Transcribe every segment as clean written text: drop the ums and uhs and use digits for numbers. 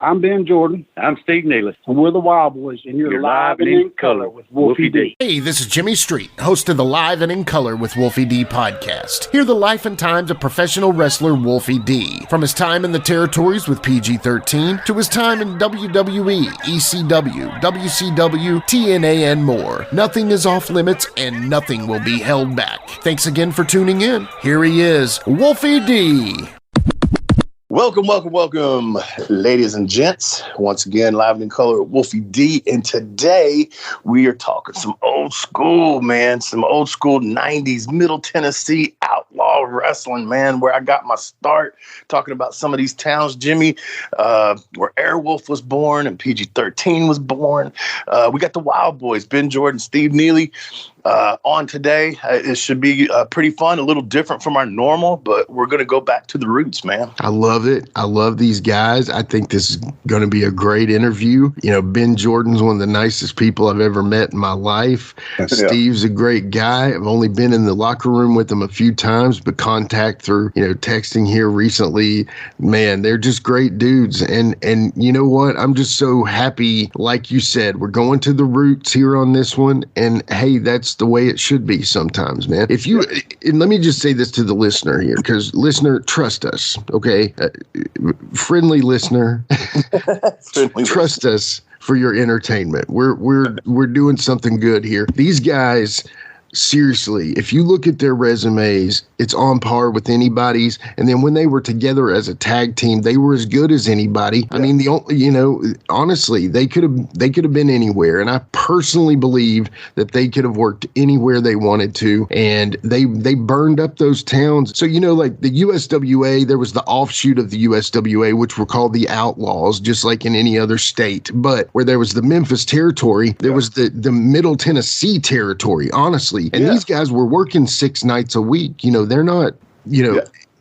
I'm Ben Jordan. I'm Steve Neely. And we're the Wild Boys, and you're live and in color with Wolfie D. Hey, this is Jimmy Street, host of the Live and in Color with Wolfie D podcast. Hear the life and times of professional wrestler Wolfie D. From his time in the territories with PG-13 to his time in WWE, ECW, WCW, TNA, and more. Nothing is off limits and nothing will be held back. Thanks again for tuning in. Here he is, Wolfie D. Welcome, ladies and gents. Once again, live in color with Wolfie D. And today we are talking some old school, man. Some old school 90s Middle Tennessee outlaw wrestling, man, where I got my start talking about some of these towns, Jimmy, where Airwolf was born and PG-13 was born. We got the Wild Boys, Ben Jordan, Steve Neely. On today. It should be pretty fun, a little different from our normal, but we're going to go back to the roots, man. I love it. I love these guys. I think this is going to be a great interview. You know, Ben Jordan's one of the nicest people I've ever met in my life. Yeah. Steve's a great guy. I've only been in the locker room with him a few times, but contact through, texting here recently. Man, they're just great dudes. And you know what? I'm just so happy. Like you said, we're going to the roots here on this one. And hey, that's the way it should be sometimes, man. And let me just say this to the listener here, because listener, trust us, okay? Friendly listener, trust us for your entertainment. We're doing something good here. These guys, seriously, if you look at their resumes, it's on par with anybody's. And then when they were together as a tag team, they were as good as anybody. Yeah. I mean, honestly, they could have been anywhere. And I personally believe that they could have worked anywhere they wanted to. And they burned up those towns. So, like the USWA, there was the offshoot of the USWA, which were called the Outlaws, just like in any other state. But where there was the Memphis territory, there was the Middle Tennessee territory, honestly. And these guys were working 6 nights a week. They're not,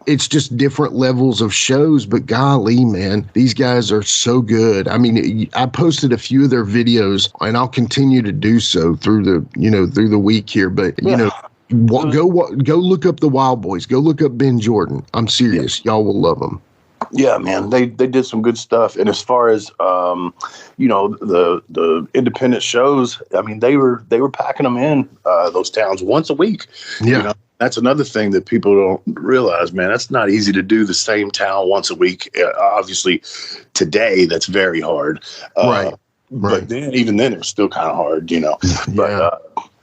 it's just different levels of shows. But golly, man, these guys are so good. I mean, I posted a few of their videos, and I'll continue to do so through the week here. But, go look up the Wild Boys. Go look up Ben Jordan. I'm serious. Yeah. Y'all will love them. Yeah, man, they did some good stuff. And as far as the independent shows, I mean, they were packing them in those towns once a week. Yeah. That's another thing that people don't realize, man. That's not easy to do the same town once a week. Obviously, today that's very hard. Right. But even then, it was still kind of hard,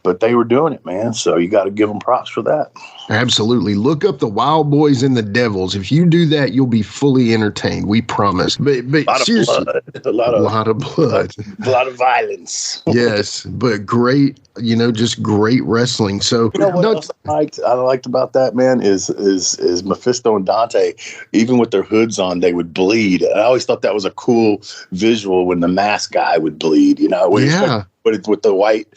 But they were doing it, man. So you got to give them props for that. Absolutely. Look up the Wild Boys and the Devils. If you do that, you'll be fully entertained. We promise. But seriously, a lot of blood, a lot of violence. Yes, but great. Just great wrestling. So what else I liked about that, man, is Mephisto and Dante. Even with their hoods on, they would bleed. I always thought that was a cool visual when the mask guy would bleed. But it's with the white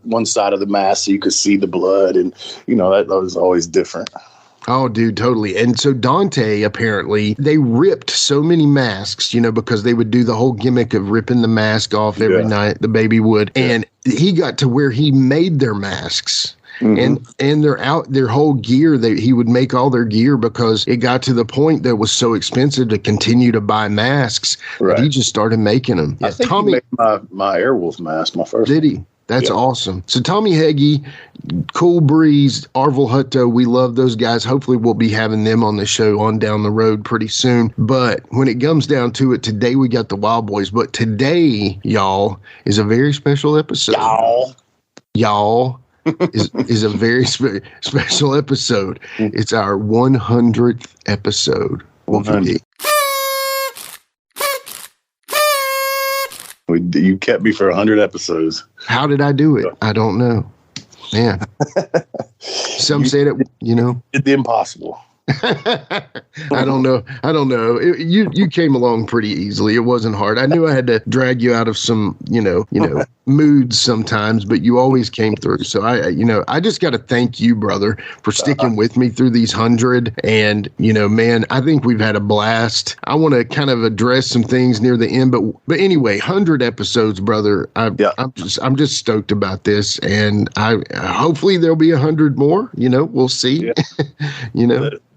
one side of the mask, so you could see the blood, and that was always different. Oh, dude, totally. And so Dante, apparently, they ripped so many masks, because they would do the whole gimmick of ripping the mask off every night, the baby would. Yeah. And he got to where he made their masks. Mm-hmm. And their whole gear, he would make all their gear because it got to the point that it was so expensive to continue to buy masks. Right. He just started making them. I think Tommy, he made my Airwolf mask, my first. Did he? That's awesome. So Tommy Heggie, Cool Breeze, Arvel Hutto, we love those guys. Hopefully we'll be having them on the show on down the road pretty soon. But when it comes down to it, today we got the Wild Boys. But today, y'all, is a very special episode. Y'all. is a very special episode. It's our 100th episode. 100. You kept me for 100 episodes. How did I do it? I don't know. Man. Some say that, Did the impossible. I don't know. You came along pretty easily. It wasn't hard. I knew I had to drag you out of some, moods sometimes, but you always came through. So I just got to thank you, brother, for sticking with me through these 100. And, man, I think we've had a blast. I want to kind of address some things near the end, but anyway, 100 episodes, brother. I'm just stoked about this, and hopefully there'll be 100 more. We'll see.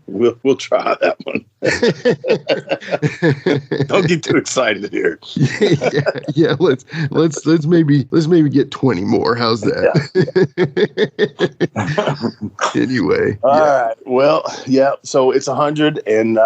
We'll try that one. Don't get too excited here. Yeah. Let's maybe get 20 more. How's that? Yeah. Anyway. All right. Well, yeah. So it's 100, and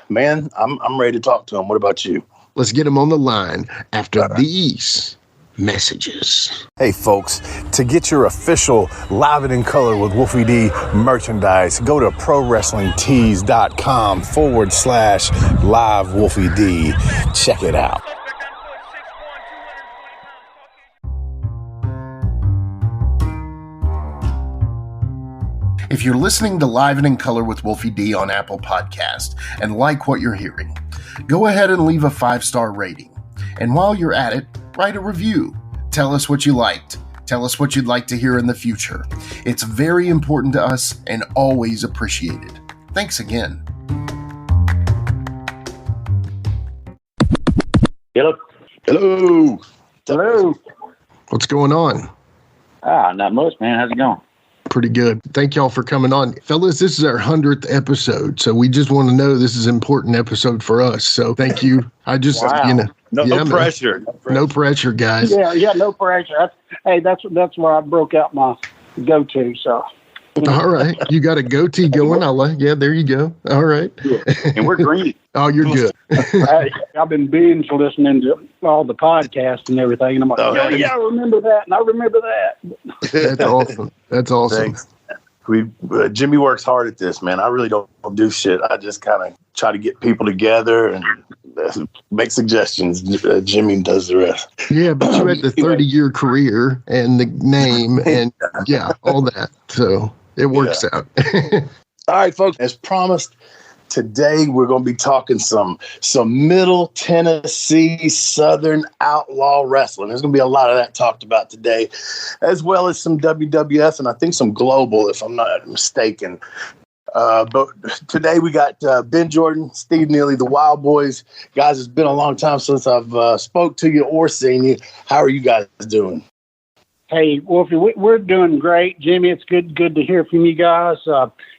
man, I'm ready to talk to him. What about you? Let's get him on the line after these messages. Hey folks, to get your official Live and in Color with Wolfie D merchandise, go to prowrestlingtees.com/live Wolfie D. Check it out. If you're listening to Live and in Color with Wolfie D on Apple Podcast and like what you're hearing, go ahead and leave a 5-star rating. And while you're at it, write a review. Tell us what you liked. Tell us what you'd like to hear in the future. It's very important to us and always appreciated. Thanks again. Hello. Hello. Hello. What's going on? Not much, man. How's it going? Pretty good. Thank y'all for coming on. Fellas, this is our 100th episode, so we just want to know this is an important episode for us. So thank you. I just, Wow. No pressure. No pressure, guys. Yeah, no pressure. That's where I broke out my go-to, so. All right. You got a goatee going. Yeah, there you go. All right. Yeah. And we're green. Oh, you're good. I've been binge listening to all the podcasts and everything, and I'm like, I remember that, and I remember that. That's awesome. Thanks. Jimmy works hard at this, man. I really don't do shit. I just kind of try to get people together and make suggestions. Jimmy does the rest. Yeah, but you had the 30-year career and the name and all that. So it works out. All right, folks. As promised, today we're going to be talking some Middle Tennessee Southern outlaw wrestling. There's going to be a lot of that talked about today, as well as some WWF and I think some global, if I'm not mistaken. But today we got Ben Jordan, Steve Neely, the Wild Boys. Guys, it's been a long time since I've spoke to you or seen you. How are you guys doing? Hey, Wolfie, we're doing great. Jimmy, it's good to hear from you guys.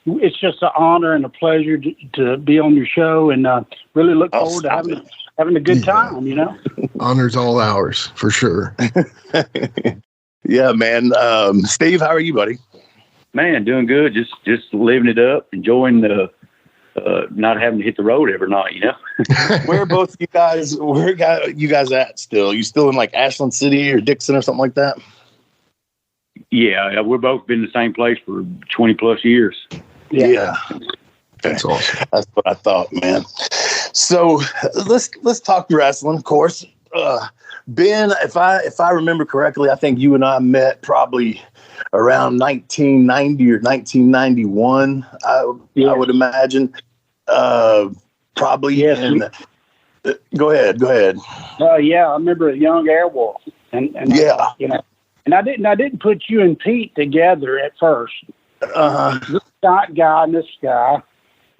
It's just an honor and a pleasure to be on your show, and really look forward to having a good time, you know? Honor's all ours, for sure. Yeah, man. Steve, how are you, buddy? Man, doing good. Just living it up, enjoying the not having to hit the road every night, you know? Where you guys at still? You still in like Ashland City or Dixon or something like that? Yeah, we're both been in the same place for 20 plus years. Yeah. That's awesome. That's what I thought, man. So let's talk wrestling, of course. Ben, if I remember correctly, I think you and I met probably around 1990 or 1991. I would imagine. Probably. Yes. Go ahead. Yeah, I remember a young Airwolf, and you know. And I didn't put you and Pete together at first. This guy and this guy.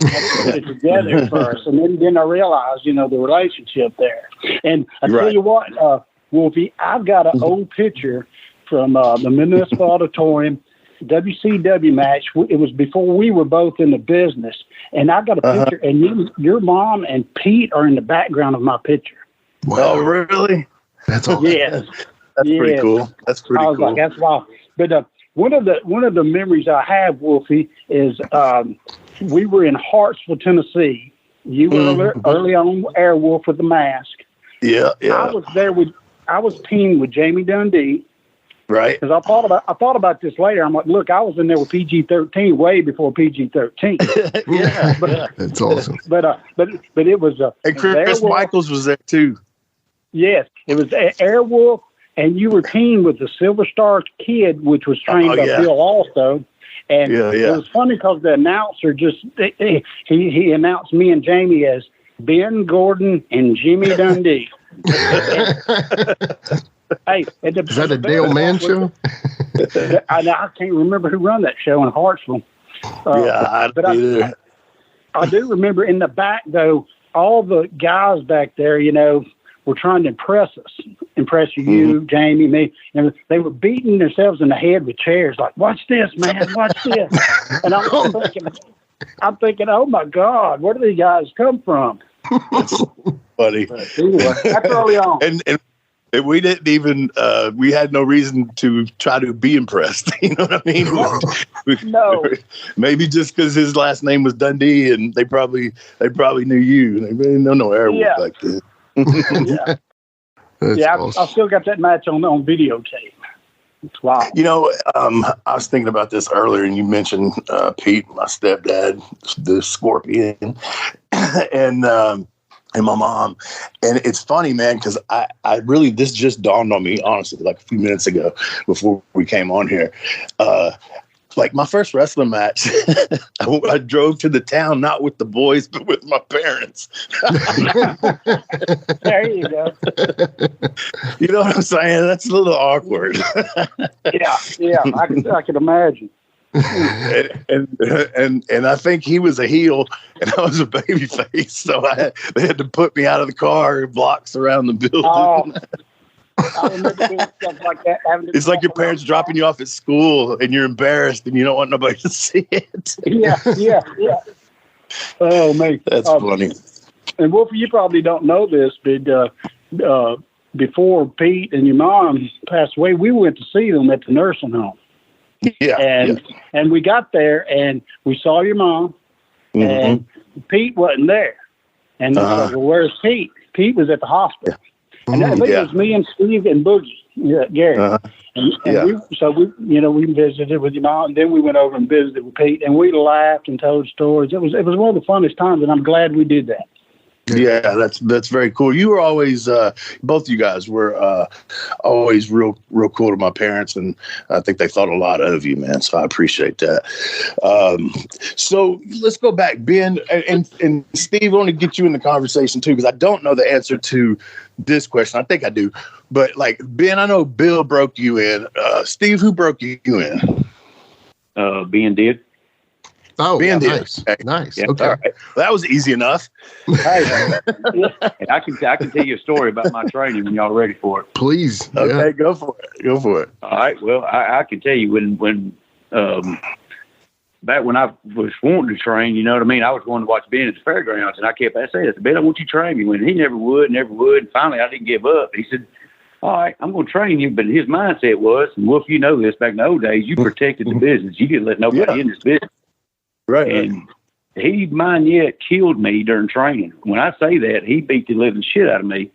I didn't put it together at first, and then I realized, the relationship there. And I tell you what, Wolfie, I've got an old picture from the Municipal Auditorium WCW match. It was before we were both in the business, and I got a picture, and your mom and Pete are in the background of my picture. Wow, really? That's awesome. Yes. That's pretty cool. That's pretty cool. I was like, that's wild. But one of the memories I have, Wolfie, is we were in Hartsville, Tennessee. You were early on Airwolf with the mask. Yeah. I was there I was teamed with Jamie Dundee. Right. Because I thought about this later. I'm like, look, I was in there with PG-13 way before PG-13. Yeah. That's awesome. But it was and Chris Michaels was there too. Yes, it was Airwolf. And you were teamed with the Silver Star Kid, which was trained by Bill also. And it was funny because the announcer he announced me and Jamie as Ben Gordon and Jimmy Dundee. Hey, is that a Dale Mann show? I can't remember who run that show in Hartsville. I do remember in the back, though, all the guys back there, were trying to impress you, Jamie, me. And they were beating themselves in the head with chairs like, watch this, man, watch this. And I'm thinking, I'm thinking, oh my God, where do these guys come from? That's funny. Anyway, that's early on. And we didn't even, we had no reason to try to be impressed. You know what I mean? No. Maybe just because his last name was Dundee and they probably knew you. They really know no Airwolf back then. Yeah. Awesome. I still got that match on videotape. It's wild. You know, I was thinking about this earlier, and you mentioned Pete, my stepdad, the Scorpion, and my mom. And it's funny, man, because I really, this just dawned on me, honestly, like a few minutes ago before we came on here. Like my first wrestling match, I drove to the town, not with the boys, but with my parents. There you go. You know what I'm saying? That's a little awkward. Yeah. I can imagine. and I think he was a heel and I was a baby face. So they had to put me out of the car blocks around the building. Oh. I remember doing stuff like that. It's like your parents dropping you off at school and you're embarrassed and you don't want nobody to see it. Yeah. Oh, man. That's funny. And Wolfie, you probably don't know this, but before Pete and your mom passed away, we went to see them at the nursing home. Yeah. And we got there and we saw your mom and Pete wasn't there. And we said, well, where's Pete? Pete was at the hospital. And I think it was me and Steve and Boogie, Gary. We visited with your mom, and then we went over and visited with Pete, and we laughed and told stories. It was one of the funnest times, and I'm glad we did that. Yeah, that's very cool. You were always, both of you guys were always real cool to my parents, and I think they thought a lot of you, man. So I appreciate that. So let's go back, Ben and Steve. I want to get you in the conversation too, because I don't know the answer to this question. I think I do, but like Ben, I know Bill broke you in. Steve, who broke you in? Ben did. Oh, Ben did. Nice. Okay. Nice. Yeah. Okay. All right. Well, that was easy enough. I can tell you a story about my training when y'all are ready for it. Please. Okay, go for it. All right. Well, I can tell you when back when I was wanting to train, you know what I mean? I was wanting to watch Ben at the fairgrounds, and I kept saying, Ben, I want you to train me. When he never would. And finally, I didn't give up. He said, all right, I'm going to train you. But his mindset was, and Wolf, you know this, back in the old days, you protected the business. You didn't let nobody in this business. Right. And he, mind yet, killed me during training. When I say that, he beat the living shit out of me.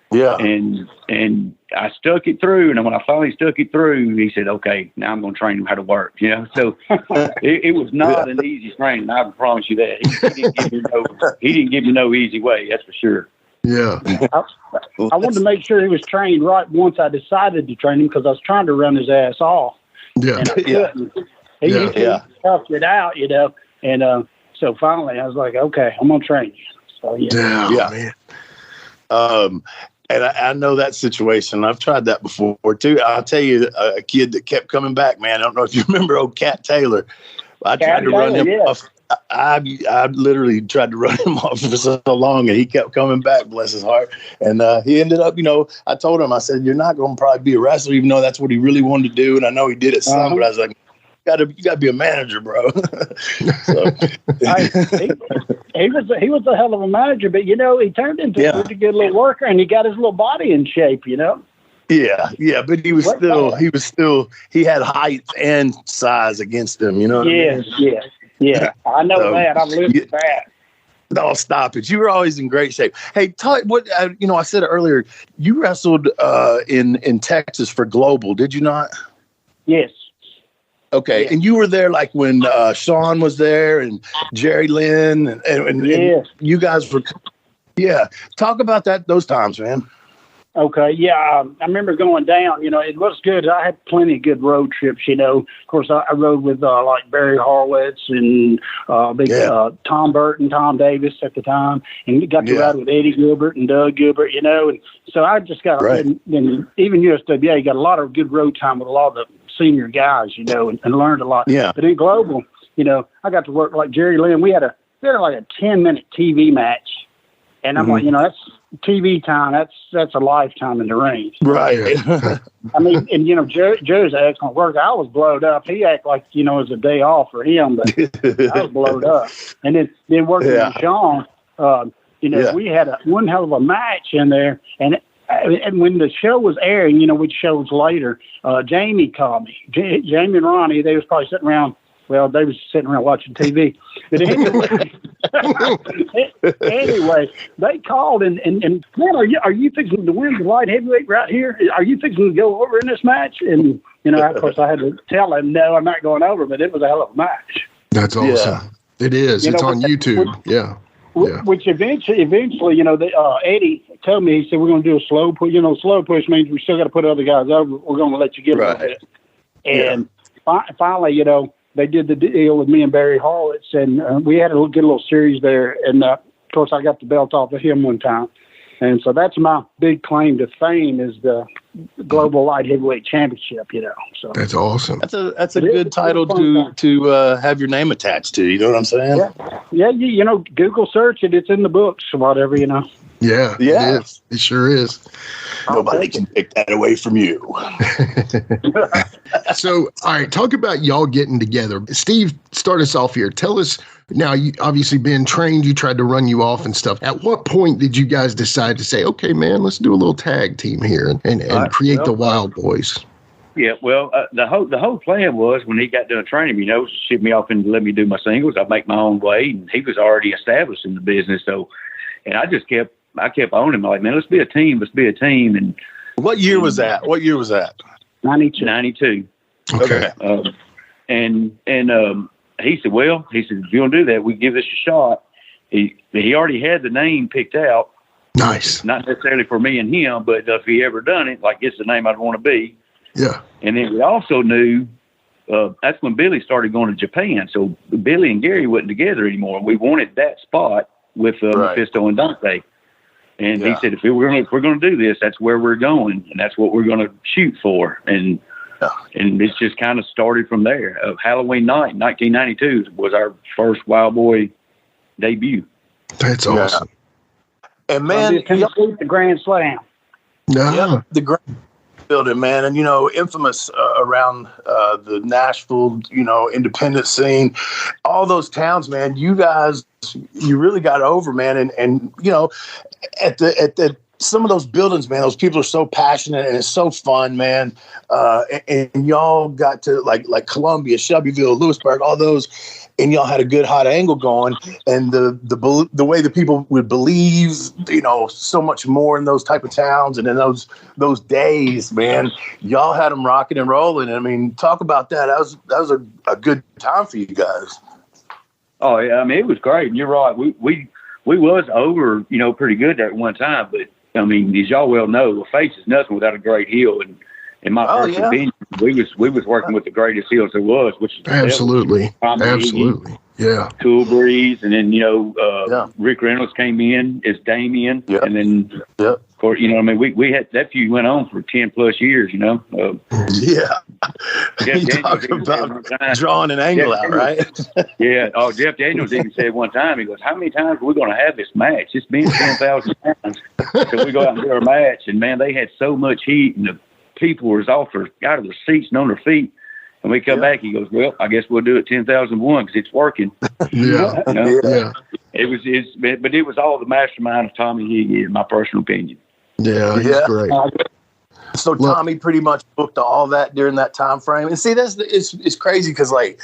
Yeah. And I stuck it through. And when I finally stuck it through, he said, okay, now I'm going to train him how to work. You know, so it was not an easy training. I can promise you that. He didn't give me no easy way. That's for sure. Yeah. I wanted to make sure he was trained right once I decided to train him, because I was trying to run his ass off. Yeah. And I couldn't. He toughed it out, you know. And so finally I was like, okay, I'm going to train you. So, man. And I know that situation. I've tried that before too. I'll tell you, a kid that kept coming back, man. I don't know if you remember old Cat Taylor. I tried to run him off. I literally tried to run him off for so long, and he kept coming back, bless his heart. And he ended up, you know, I told him, I said, you're not going to probably be a wrestler, even though that's what he really wanted to do. And I know he did it some, but I was like, you got to be a manager, bro. So. He was a hell of a manager, but, you know, he turned into a pretty good little worker, and he got his little body in shape, you know. Yeah, but he had height and size against him, you know what I mean? Yeah. I know that. I've lived with that. No, stop it. You were always in great shape. Hey, I said it earlier, you wrestled in Texas for Global, did you not? Yes. Okay. Yeah. And you were there like when Sean was there and Jerry Lynn and you guys were. Yeah. Talk about those times, man. Okay. Yeah. I remember going down, you know, it was good. I had plenty of good road trips, you know. Of course, I rode with like Barry Horowitz and Tom Burton, Tom Davis at the time. And you got to ride with Eddie Gilbert and Doug Gilbert, you know. And so I just got, and even USWA, got a lot of good road time with a lot of the senior guys, you know, and learned a lot. Yeah. But in Global, you know, I got to work like Jerry Lynn. We had like a 10-minute TV match. And I'm like, you know, TV time, that's a lifetime in the ring. Right. I mean, and Joe's an excellent worker. I was blowed up. He acted like it was a day off for him, but I was blowed up. And then working with Sean, we had one hell of a match in there. And when the show was airing, which shows later, Jamie called me. Jamie and Ronnie, they was probably sitting around. Well, they was sitting around watching TV. But anyway, they called and man, are you fixing to win the light heavyweight right here? Are you fixing to go over in this match? And of course, I had to tell him, no, I'm not going over. But it was a hell of a match. That's awesome. Yeah. It is. It's on YouTube. Which eventually, Eddie told me, he said, we're going to do a slow push. Slow push means we still got to put other guys over. We're going to let you get a little bit. And finally, they did the deal with me and Barry Horowitz, and we had to get a little series there. And, of course, I got the belt off of him one time. And so that's my big claim to fame is the Global Light Heavyweight Championship, So that's awesome. That's a good title to have your name attached to. You know what I'm saying? Yeah. Google search it. It's in the books or whatever, Yeah. It is. It sure is. Nobody can take that away from you. So, all right, talk about y'all getting together. Steve, start us off here. Tell us, now, you obviously been trained, you tried to run you off and stuff. At what point did you guys decide to say, okay, man, let's do a little tag team here and create the Wild Boys? Yeah, well, the whole plan was when he got done training, ship me off and let me do my singles. I'd make my own way, and he was already established in the business. So, and I kept on him like, man, let's be a team. And what year was that? 92. Okay. He said, if you want to do that, we give this a shot. He already had the name picked out. Nice. Not necessarily for me and him, but if he ever done it, like, it's the name I'd want to be. Yeah. And then we also knew that's when Billy started going to Japan. So Billy and Gary wasn't together anymore. We wanted that spot with Mephisto and Dante. And he said, if we're going to do this, that's where we're going, and that's what we're going to shoot for. And it's just kind of started from there. Halloween night, 1992, was our first Wild Boy debut. That's awesome. And man, the Grand Slam. No, the Grand building, man, and infamous around the Nashville, independent scene, all those towns, man. You guys, you really got over, man, and at the some of those buildings, man, those people are so passionate and it's so fun, man. And y'all got to like Columbia, Shelbyville, Lewisburg, all those, and y'all had a good hot angle going. And the way the people would believe, so much more in those type of towns and in those days, man, y'all had them rocking and rolling. I mean, talk about that. That was a good time for you guys. Oh yeah, I mean, it was great. And you're right. We was over, pretty good at one time, but I mean, as y'all well know, a face is nothing without a great heel. And in my personal opinion, we was working with the greatest heels there was, which is absolutely. Yeah. Cool Breeze, and then Rick Reynolds came in as Damien, and then of course, we had that feud went on for 10+ years. You talk about drawing an angle out, right? Yeah. Oh, Jeff Daniels even said one time, he goes, "How many times are we going to have this match? It's been 10,000 times." So we go out and do our match, and man, they had so much heat, and the people were out of their seats and on their feet. And we come back, he goes, "Well, I guess we'll do it 10,001 because it's working." Yeah. But it was all the mastermind of Tommy Higgy, in my personal opinion. Yeah, he's great. So Tommy pretty much booked all that during that time frame. And see, it's crazy because like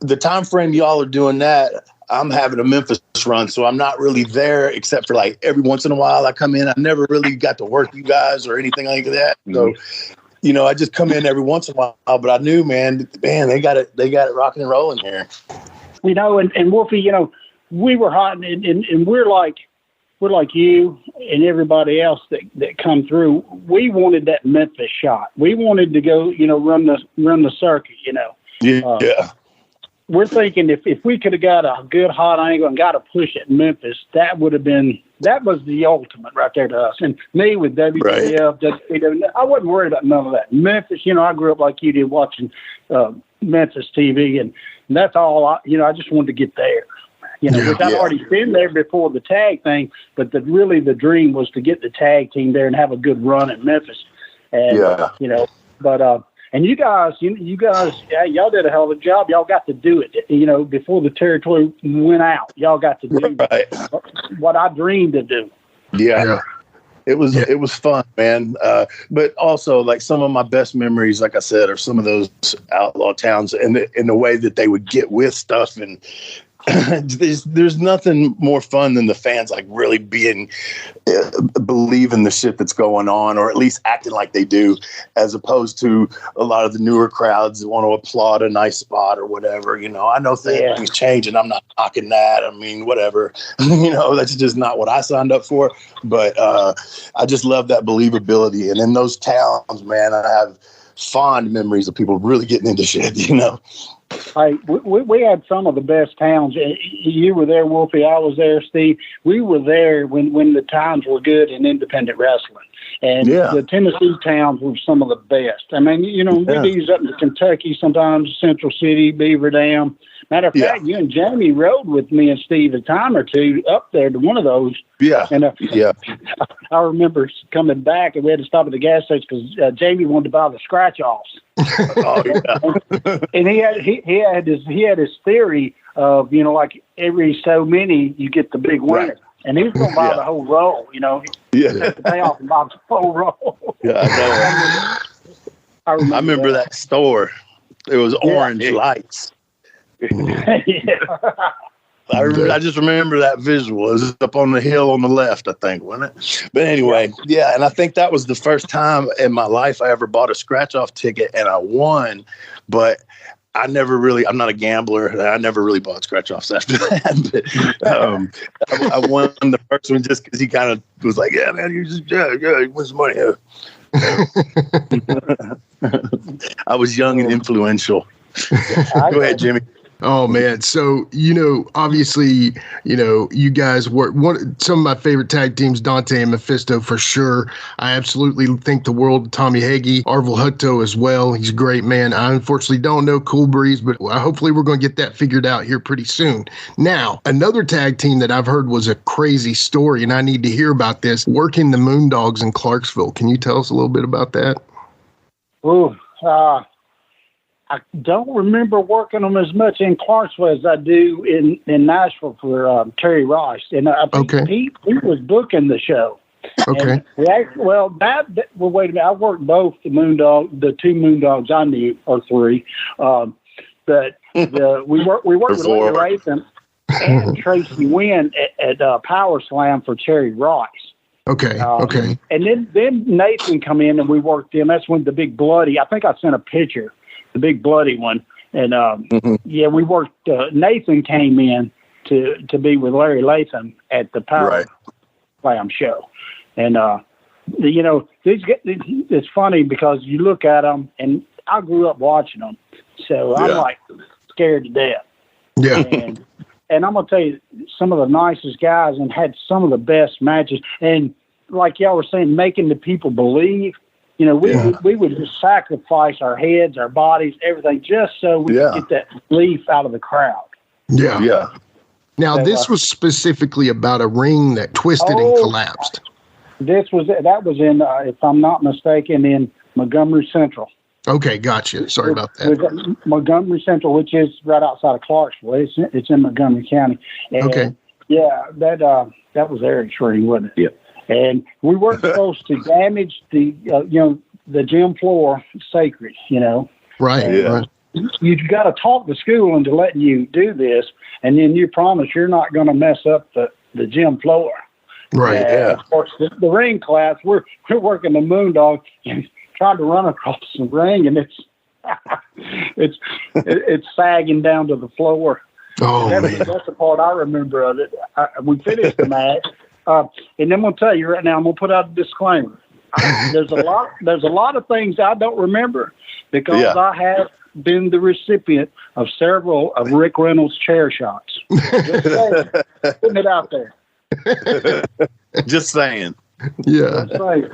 the time frame y'all are doing that, I'm having a Memphis run, so I'm not really there except for like every once in a while I come in. I never really got to work you guys or anything like that. So. I just come in every once in a while, but I knew, man, they got it rocking and rolling here. And Wolfie, we were hot, and we're like you and everybody else that come through. We wanted that Memphis shot. We wanted to go, run the circuit. Yeah. We're thinking if we could have got a good hot angle and got a push at Memphis, that was the ultimate right there to us. And me with WWF, WCW, I wasn't worried about none of that. Memphis, I grew up like you did watching Memphis TV, and that's all I just wanted to get there. which I'd already been there before the tag thing, but really the dream was to get the tag team there and have a good run at Memphis. And, and you guys, y'all did a hell of a job. Y'all got to do it, before the territory went out. Y'all got to do what I dreamed to do. Yeah. It was fun, man. But also, like, some of my best memories, like I said, are some of those outlaw towns and in the way that they would get with stuff. And there's nothing more fun than the fans like really believing the shit that's going on, or at least acting like they do, as opposed to a lot of the newer crowds that want to applaud a nice spot or whatever. I know things change, and I'm not knocking that. I mean, whatever. That's just not what I signed up for. But I just love that believability. And in those towns, man, I have fond memories of people really getting into shit. Hey, we had some of the best towns. You were there, Wolfie. I was there, Steve. We were there when the times were good in independent wrestling. And the Tennessee towns were some of the best. I mean, we'd ease up to Kentucky sometimes, Central City, Beaver Dam. Matter of fact, you and Jamie rode with me and Steve a time or two up there to one of those. Yeah. And I remember coming back, and we had to stop at the gas station because Jamie wanted to buy the scratch-offs. And he had his theory of, like every so many you get the big winner. Right. And he was going to buy the whole roll, Take the payoff and buy the whole roll. Yeah, I know. I remember that store. It was orange lights. I just remember that visual. It was up on the hill on the left, I think, wasn't it? But anyway, and I think that was the first time in my life I ever bought a scratch-off ticket, and I won. But I'm not a gambler. I never really bought scratch-offs after that. But, I won the first one just because he kind of was like, yeah, man, you win some money. I was young and influential. Go ahead, Jimmy. Oh man. So, obviously, you guys were some of my favorite tag teams, Dante and Mephisto for sure. I absolutely think the world of Tommy Hagee, Arvel Hutto as well. He's a great man. I unfortunately don't know Cool Breeze, but hopefully we're going to get that figured out here pretty soon. Now, another tag team that I've heard was a crazy story, and I need to hear about this, working the Moondogs in Clarksville. Can you tell us a little bit about that? I don't remember working them as much in Clarksville as I do in Nashville for Terry Rice. And I think Pete was booking the show. Okay. Wait a minute. I worked both the two Moondogs I knew, or three. But we worked with Larry Ratham and Tracy Wynn at Power Slam for Terry Rice. Okay. And then Nathan come in and we worked him. That's when the big bloody, I think I sent a picture. The big bloody one, and we worked. Nathan came in to be with Larry Latham at the Power Slam show, and it's funny because you look at them, and I grew up watching them, so I'm like scared to death. Yeah, and I'm gonna tell you, some of the nicest guys, and had some of the best matches, and like y'all were saying, making the people believe. We would just sacrifice our heads, our bodies, everything, just so we could get that belief out of the crowd. Yeah. Yeah. Now, this was specifically about a ring that twisted and collapsed. That was in, if I'm not mistaken, in Montgomery Central. Okay, gotcha. Sorry about that. Montgomery Central, which is right outside of Clarksville. It's in Montgomery County. And yeah, that was Eric's ring, wasn't it? Yeah. And we weren't supposed to damage the gym floor, sacred, Right. And you've got to talk the school into letting you do this, and then you promise you're not going to mess up the gym floor. Right. And of course, the ring class, we're working the Moondog and trying to run across the ring, and it's sagging down to the floor. Oh, man. That's the part I remember of it. We finished the match. And I'm going to tell you right now, I'm going to put out a disclaimer. There's a lot of things I don't remember because I have been the recipient of several of Rick Reynolds' chair shots. Just saying, putting it out there. Just saying. Yeah. Just saying.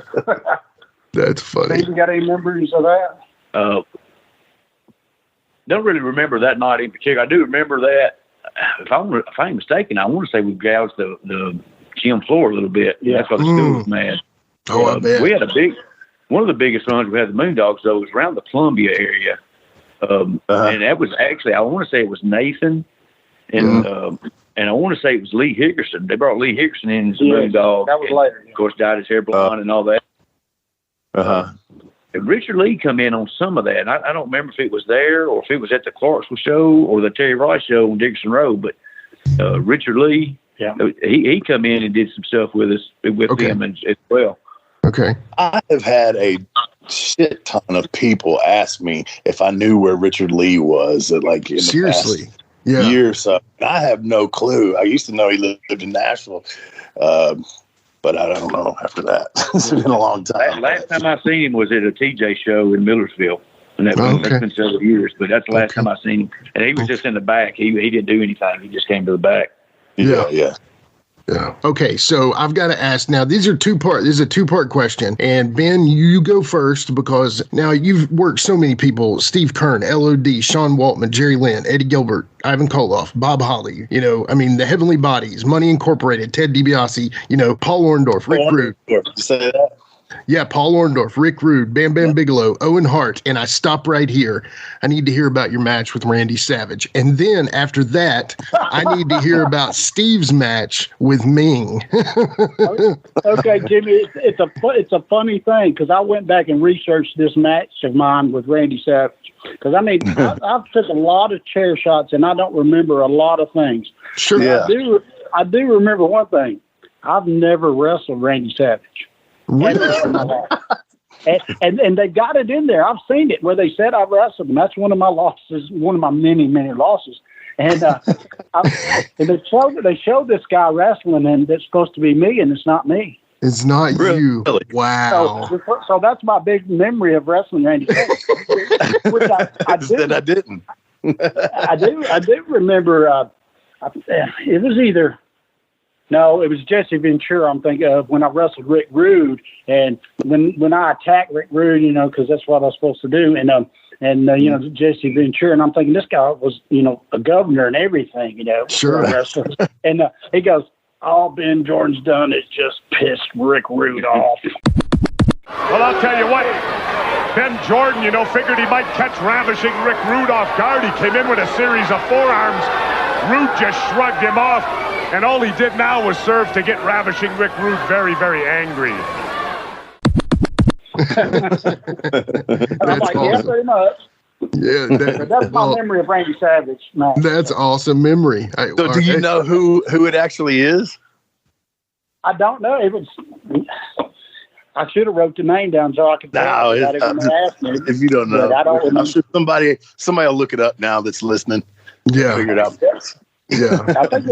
That's funny. You got any memories of that? Don't really remember that night in particular. I do remember that if I ain't mistaken, I want to say we gouged the gym floor a little bit. Yeah. That's why the school was mad. Oh, I bet. We had one of the biggest runs we had the Moondogs, though, was around the Columbia area. And that was actually, I want to say it was Nathan, and I want to say it was Lee Hickerson. They brought Lee Hickerson in as a Moondog. That was later. Of course, dyed his hair blonde and all that. And Richard Lee come in on some of that. And I don't remember if it was there or if it was at the Clarksville show or the Terry Rice show on Dixon Road. But Richard Lee, he come in and did some stuff with us, with them as well. Okay. I have had a shit ton of people ask me if I knew where Richard Lee was, like in the past year or so. I have no clue. I used to know he lived in Nashville, but I don't know after that. It's been a long time. Last time I seen him was at a TJ show in Millersville, and that's been several years. But that's the last time I seen him, and he was just in the back. He didn't do anything. He just came to the back. Yeah. Okay, so I've got to ask now. This is a two-part question, and Ben, you go first because now you've worked so many people: Steve Kern, LOD, Sean Waltman, Jerry Lynn, Eddie Gilbert, Ivan Koloff, Bob Holly. The Heavenly Bodies, Money Incorporated, Ted DiBiase. Paul Orndorff, Rick Rude. Did you say that? Yeah, Paul Orndorff, Rick Rude, Bam Bam Bigelow, Owen Hart, and I stop right here. I need to hear about your match with Randy Savage. And then after that, I need to hear about Steve's match with Ming. Okay, Jimmy, it's a funny thing because I went back and researched this match of mine with Randy Savage. Because, I've took a lot of chair shots, and I don't remember a lot of things. Sure. Yeah. I do remember one thing. I've never wrestled Randy Savage. Really? And they got it in there. I've seen it where they said I wrestled him. That's one of my losses, one of my many, many losses. And and they showed this guy wrestling, and it's supposed to be me, and it's not me. It's not you. Wow. So that's my big memory of wrestling Randy Savage. Which I didn't. I do remember. It was either. No, it was Jesse Ventura. I'm thinking of when I wrestled Rick Rude, and when I attacked Rick Rude, because that's what I was supposed to do, and Jesse Ventura, and I'm thinking this guy was, a governor and everything, Sure. And he goes, all Ben Jordan's done is just pissed Rick Rude off. Well, I'll tell you what, Ben Jordan, figured he might catch ravishing Rick Rude off guard. He came in with a series of forearms. Rude just shrugged him off. And all he did now was serve to get ravishing Rick Rude very, very angry. I'm like, awesome. Yeah, pretty much. Yeah, that's my memory of Randy Savage. Man. That's awesome memory. So, do you know who it actually is? I don't know. It was. I should have wrote the name down so I could. No, if you don't know, I'm sure somebody will look it up now that's listening. Yeah, figure it out. Yeah, I think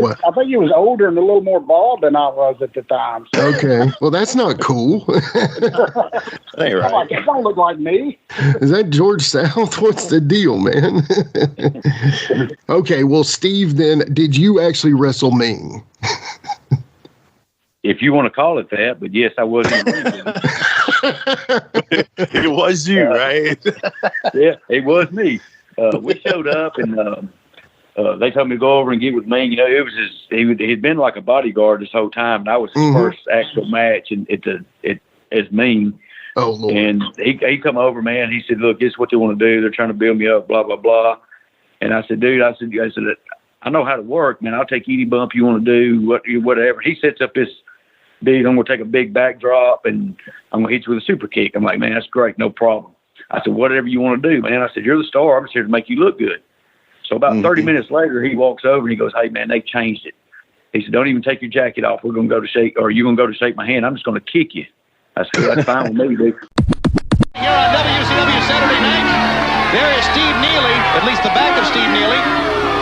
he was older and a little more bald than I was at the time. So. Okay, well that's not cool. Ain't right. Like, it don't look like me. Is that George South? What's the deal, man? Okay, well Steve, then did you actually wrestle Ming? If you want to call it that, but yes, I was. It was you, right? Yeah, it was me. We showed up and. They told me to go over and get with Ming. It was he'd been like a bodyguard this whole time, and I was his first actual match as Ming. Oh Lord! And he come over, man. He said, "Look, this is what they want to do. They're trying to build me up, blah blah blah." And I said, "Dude, I said, I know how to work, man. I'll take any bump you want to do, whatever." He sets up this, dude. I'm gonna take a big backdrop and I'm gonna hit you with a super kick. I'm like, man, that's great, no problem. I said, whatever you want to do, man. I said, you're the star. I'm just here to make you look good. So about 30 minutes later, he walks over and he goes, hey, man, they changed it. He said, don't even take your jacket off. We're going to go to shake, or you're going to go to shake my hand. I'm just going to kick you. I said, well, that's fine with me, dude. Here on WCW Saturday night, there is Steve Neely, at least the back of Steve Neely.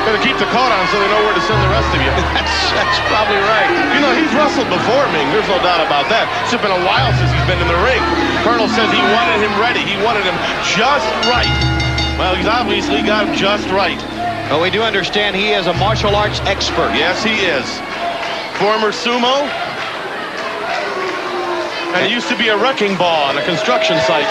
Better keep the coat on so they know where to send the rest of you. That's probably right. He's wrestled before Ming. There's no doubt about that. It's just been a while since he's been in the ring. Colonel says he wanted him ready. He wanted him just right. Well, he's obviously got him just right. Well, we do understand he is a martial arts expert. Yes, he is. Former sumo. And he used to be a wrecking ball on a construction site.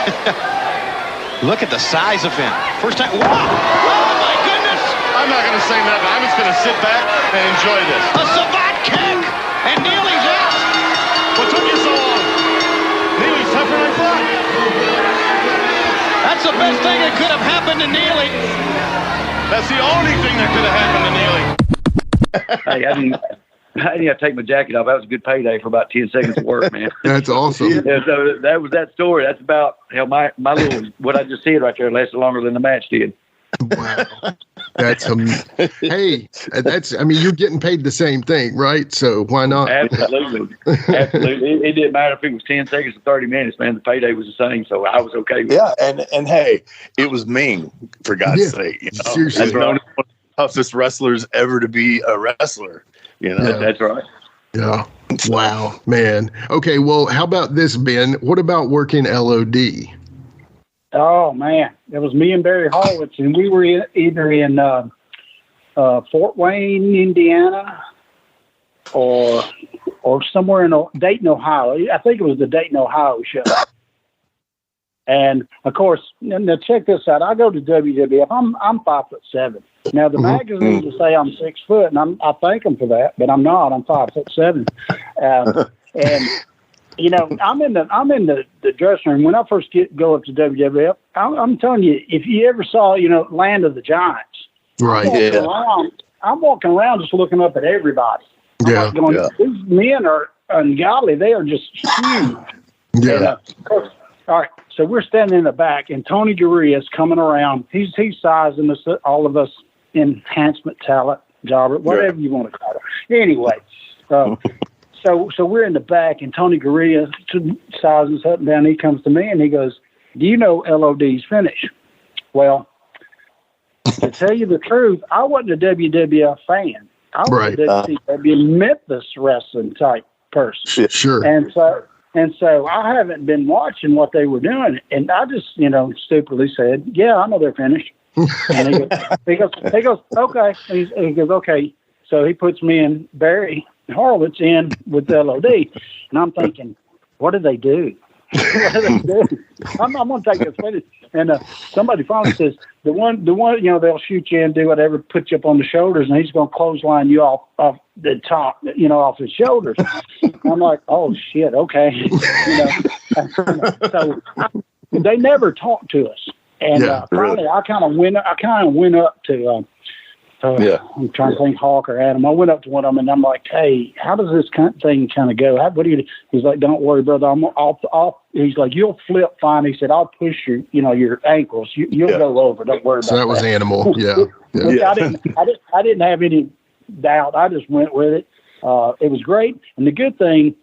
Look at the size of him. First time. Whoa! Oh, my goodness! I'm I'm not going to say nothing. I'm just going to sit back and enjoy this. A savant kick, and Neely's out. What took you so long? Neely's tougher than I thought. That's the best thing that could have happened to Neely. That's the only thing that could have happened to Neely. Hey, I didn't have to take my jacket off. That was a good payday for about 10 seconds of work, man. That's awesome. Yeah, so that was that story. That's about my little, what I just said right there lasted longer than the match did. Wow. Hey, I mean, you're getting paid the same thing, right? So why not? Absolutely. Absolutely. It didn't matter if it was 10 seconds or 30 minutes, man. The payday was the same, so I was okay with it. And hey, it was Ming, for God's sake. You know? Seriously. That's one of the toughest wrestlers ever to be a wrestler. You know? That's right. Yeah. Wow, man. Okay, well, how about this, Ben? What about working LOD? Oh, man. It was me and Barry Horowitz, and we were either in Fort Wayne, Indiana, or somewhere in Dayton, Ohio. I think it was the Dayton, Ohio show. And, of course, now check this out. I go to WWF. I'm 5'7". Now, the magazines will say I'm 6 foot, and I thank them for that, but I'm not. I'm 5'7". And you know, I'm in the dressing room when I first go up to WWF. I'm telling you, if you ever saw, Land of the Giants, right? I'm walking around just looking up at everybody. I'm going, these men are ungodly. They are just huge. Yeah. And, all right. So we're standing in the back, and Tony Gurria is coming around. He's sizing us, all of us, enhancement talent, jobber, whatever you want to call it. Anyway, so we're in the back, and Tony Gurria sizes up and down. He comes to me, and he goes, "Do you know LOD's finish?" Well, to tell you the truth, I wasn't a WWF fan. I was a WCW Memphis wrestling type person. Sure. And so I haven't been watching what they were doing, and I just, stupidly said, "Yeah, I know their finish." And he goes, "Okay." He goes, "Okay." So he puts me and Barry Horowitz in with LOD, and I'm thinking, what do they do? What do they do? I'm going to take this finish. And somebody finally says, the one, they'll shoot you and do whatever, put you up on the shoulders, and he's going to clothesline you off the top, off his shoulders. I'm like, oh shit, okay. So they never talked to us. And finally, I kind of went up to. I'm trying to think, Hawk or Adam. I went up to one of them, and I'm like, "Hey, how does this thing kind of go? What do you?" He's like, "Don't worry, brother. He's like, "You'll flip fine." He said, "I'll push your ankles. You'll go over. Don't worry about that." So that was Animal. I didn't have any doubt. I just went with it. It was great, and the good thing,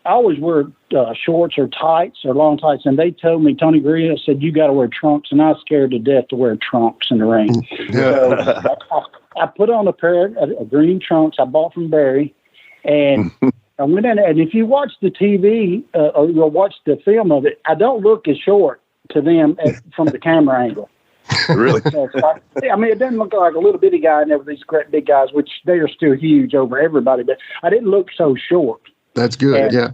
I always wear shorts or tights or long tights, and they told me, Tony Gurria said, "You got to wear trunks," and I was scared to death to wear trunks in the ring. So I put on a pair of green trunks I bought from Barry, and I went in, and if you watch the TV or you'll watch the film of it, I don't look as short to them from the camera angle. Really? I mean, it doesn't look like a little bitty guy, and there were these great big guys, which they are still huge over everybody, but I didn't look so short. That's good, yeah.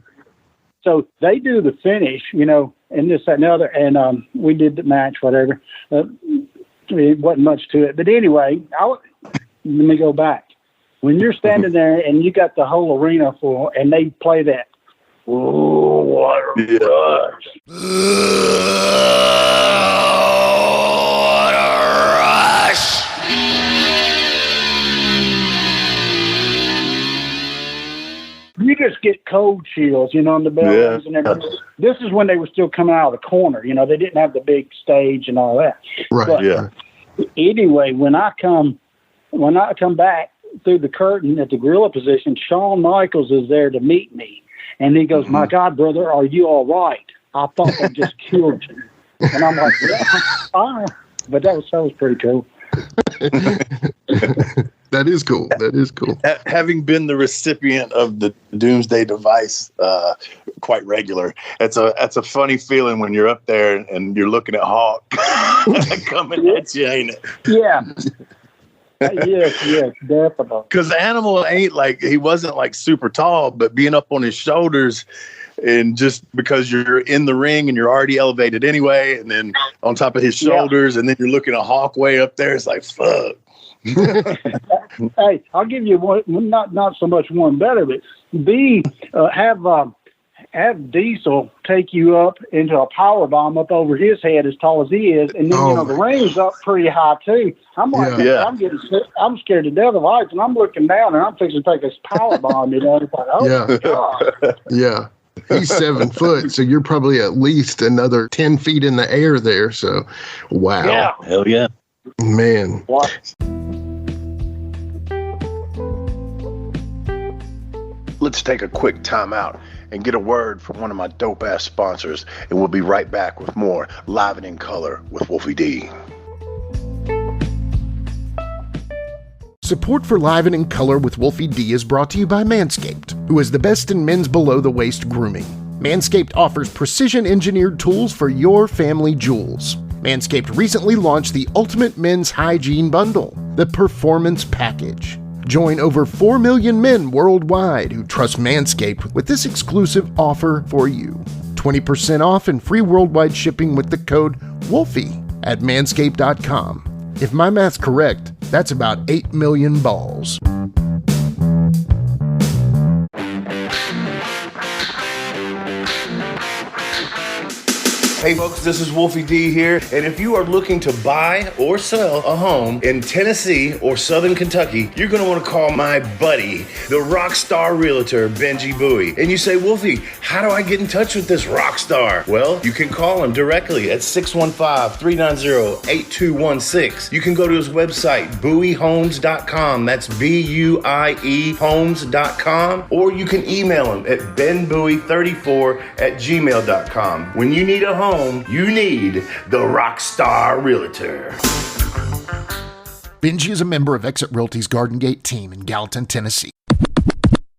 So they do the finish, and this, that, and the other, and we did the match, whatever. It wasn't much to it. But anyway, let me go back. When you're standing there and you got the whole arena full, and they play that, "Oh, what a rush." What a rush. You just get cold chills, on the bells and everything. This is when they were still coming out of the corner. They didn't have the big stage and all that. Right. But anyway, when I come back through the curtain at the gorilla position, Shawn Michaels is there to meet me, and he goes, "My God, brother, are you all right? I thought they just killed you." And I'm like, "Yeah, fine." But that was pretty cool. That is cool. That is cool. Having been the recipient of the Doomsday Device quite regular, that's a funny feeling when you're up there and you're looking at Hawk coming at you, ain't it? Yeah. Yes, definitely. Because Animal he wasn't like super tall, but being up on his shoulders, and just because you're in the ring and you're already elevated anyway, and then on top of his shoulders, and then you're looking at Hawk way up there, it's like, fuck. Hey, I'll give you one. Not so much one better, but B, have Diesel take you up into a power bomb up over his head as tall as he is, and then the ring's up pretty high too. I'm like, I'm scared to death of heights, and I'm looking down, and I'm fixing to take this power bomb. It's like, oh God. Yeah. He's 7 foot, so you're probably at least another 10 feet in the air there. So, wow. Yeah. Hell yeah. Man. What? Let's take a quick time out and get a word from one of my dope-ass sponsors, and we'll be right back with more Live and in Color with Wolfie D. Support for Live and in Color with Wolfie D is brought to you by Manscaped, who is the best in men's below-the-waist grooming. Manscaped offers precision-engineered tools for your family jewels. Manscaped recently launched the Ultimate Men's Hygiene Bundle, the Performance Package. Join over 4 million men worldwide who trust Manscaped with this exclusive offer for you. 20% off and free worldwide shipping with the code WOLFIE at manscaped.com. If my math's correct, that's about 8 million balls. Hey folks, this is Wolfie D here, and if you are looking to buy or sell a home in Tennessee or Southern Kentucky, you're going to want to call my buddy, the rock star realtor, Benji Bowie. And you say, Wolfie, how do I get in touch with this rock star? Well, you can call him directly at 615-390-8216. You can go to his website, bowiehomes.com. That's B-U-I-E homes.com. Or you can email him at benbowie34@gmail.com. When you need a home, you need the Rockstar Realtor. Benji is a member of Exit Realty's Garden Gate team in Gallatin, Tennessee.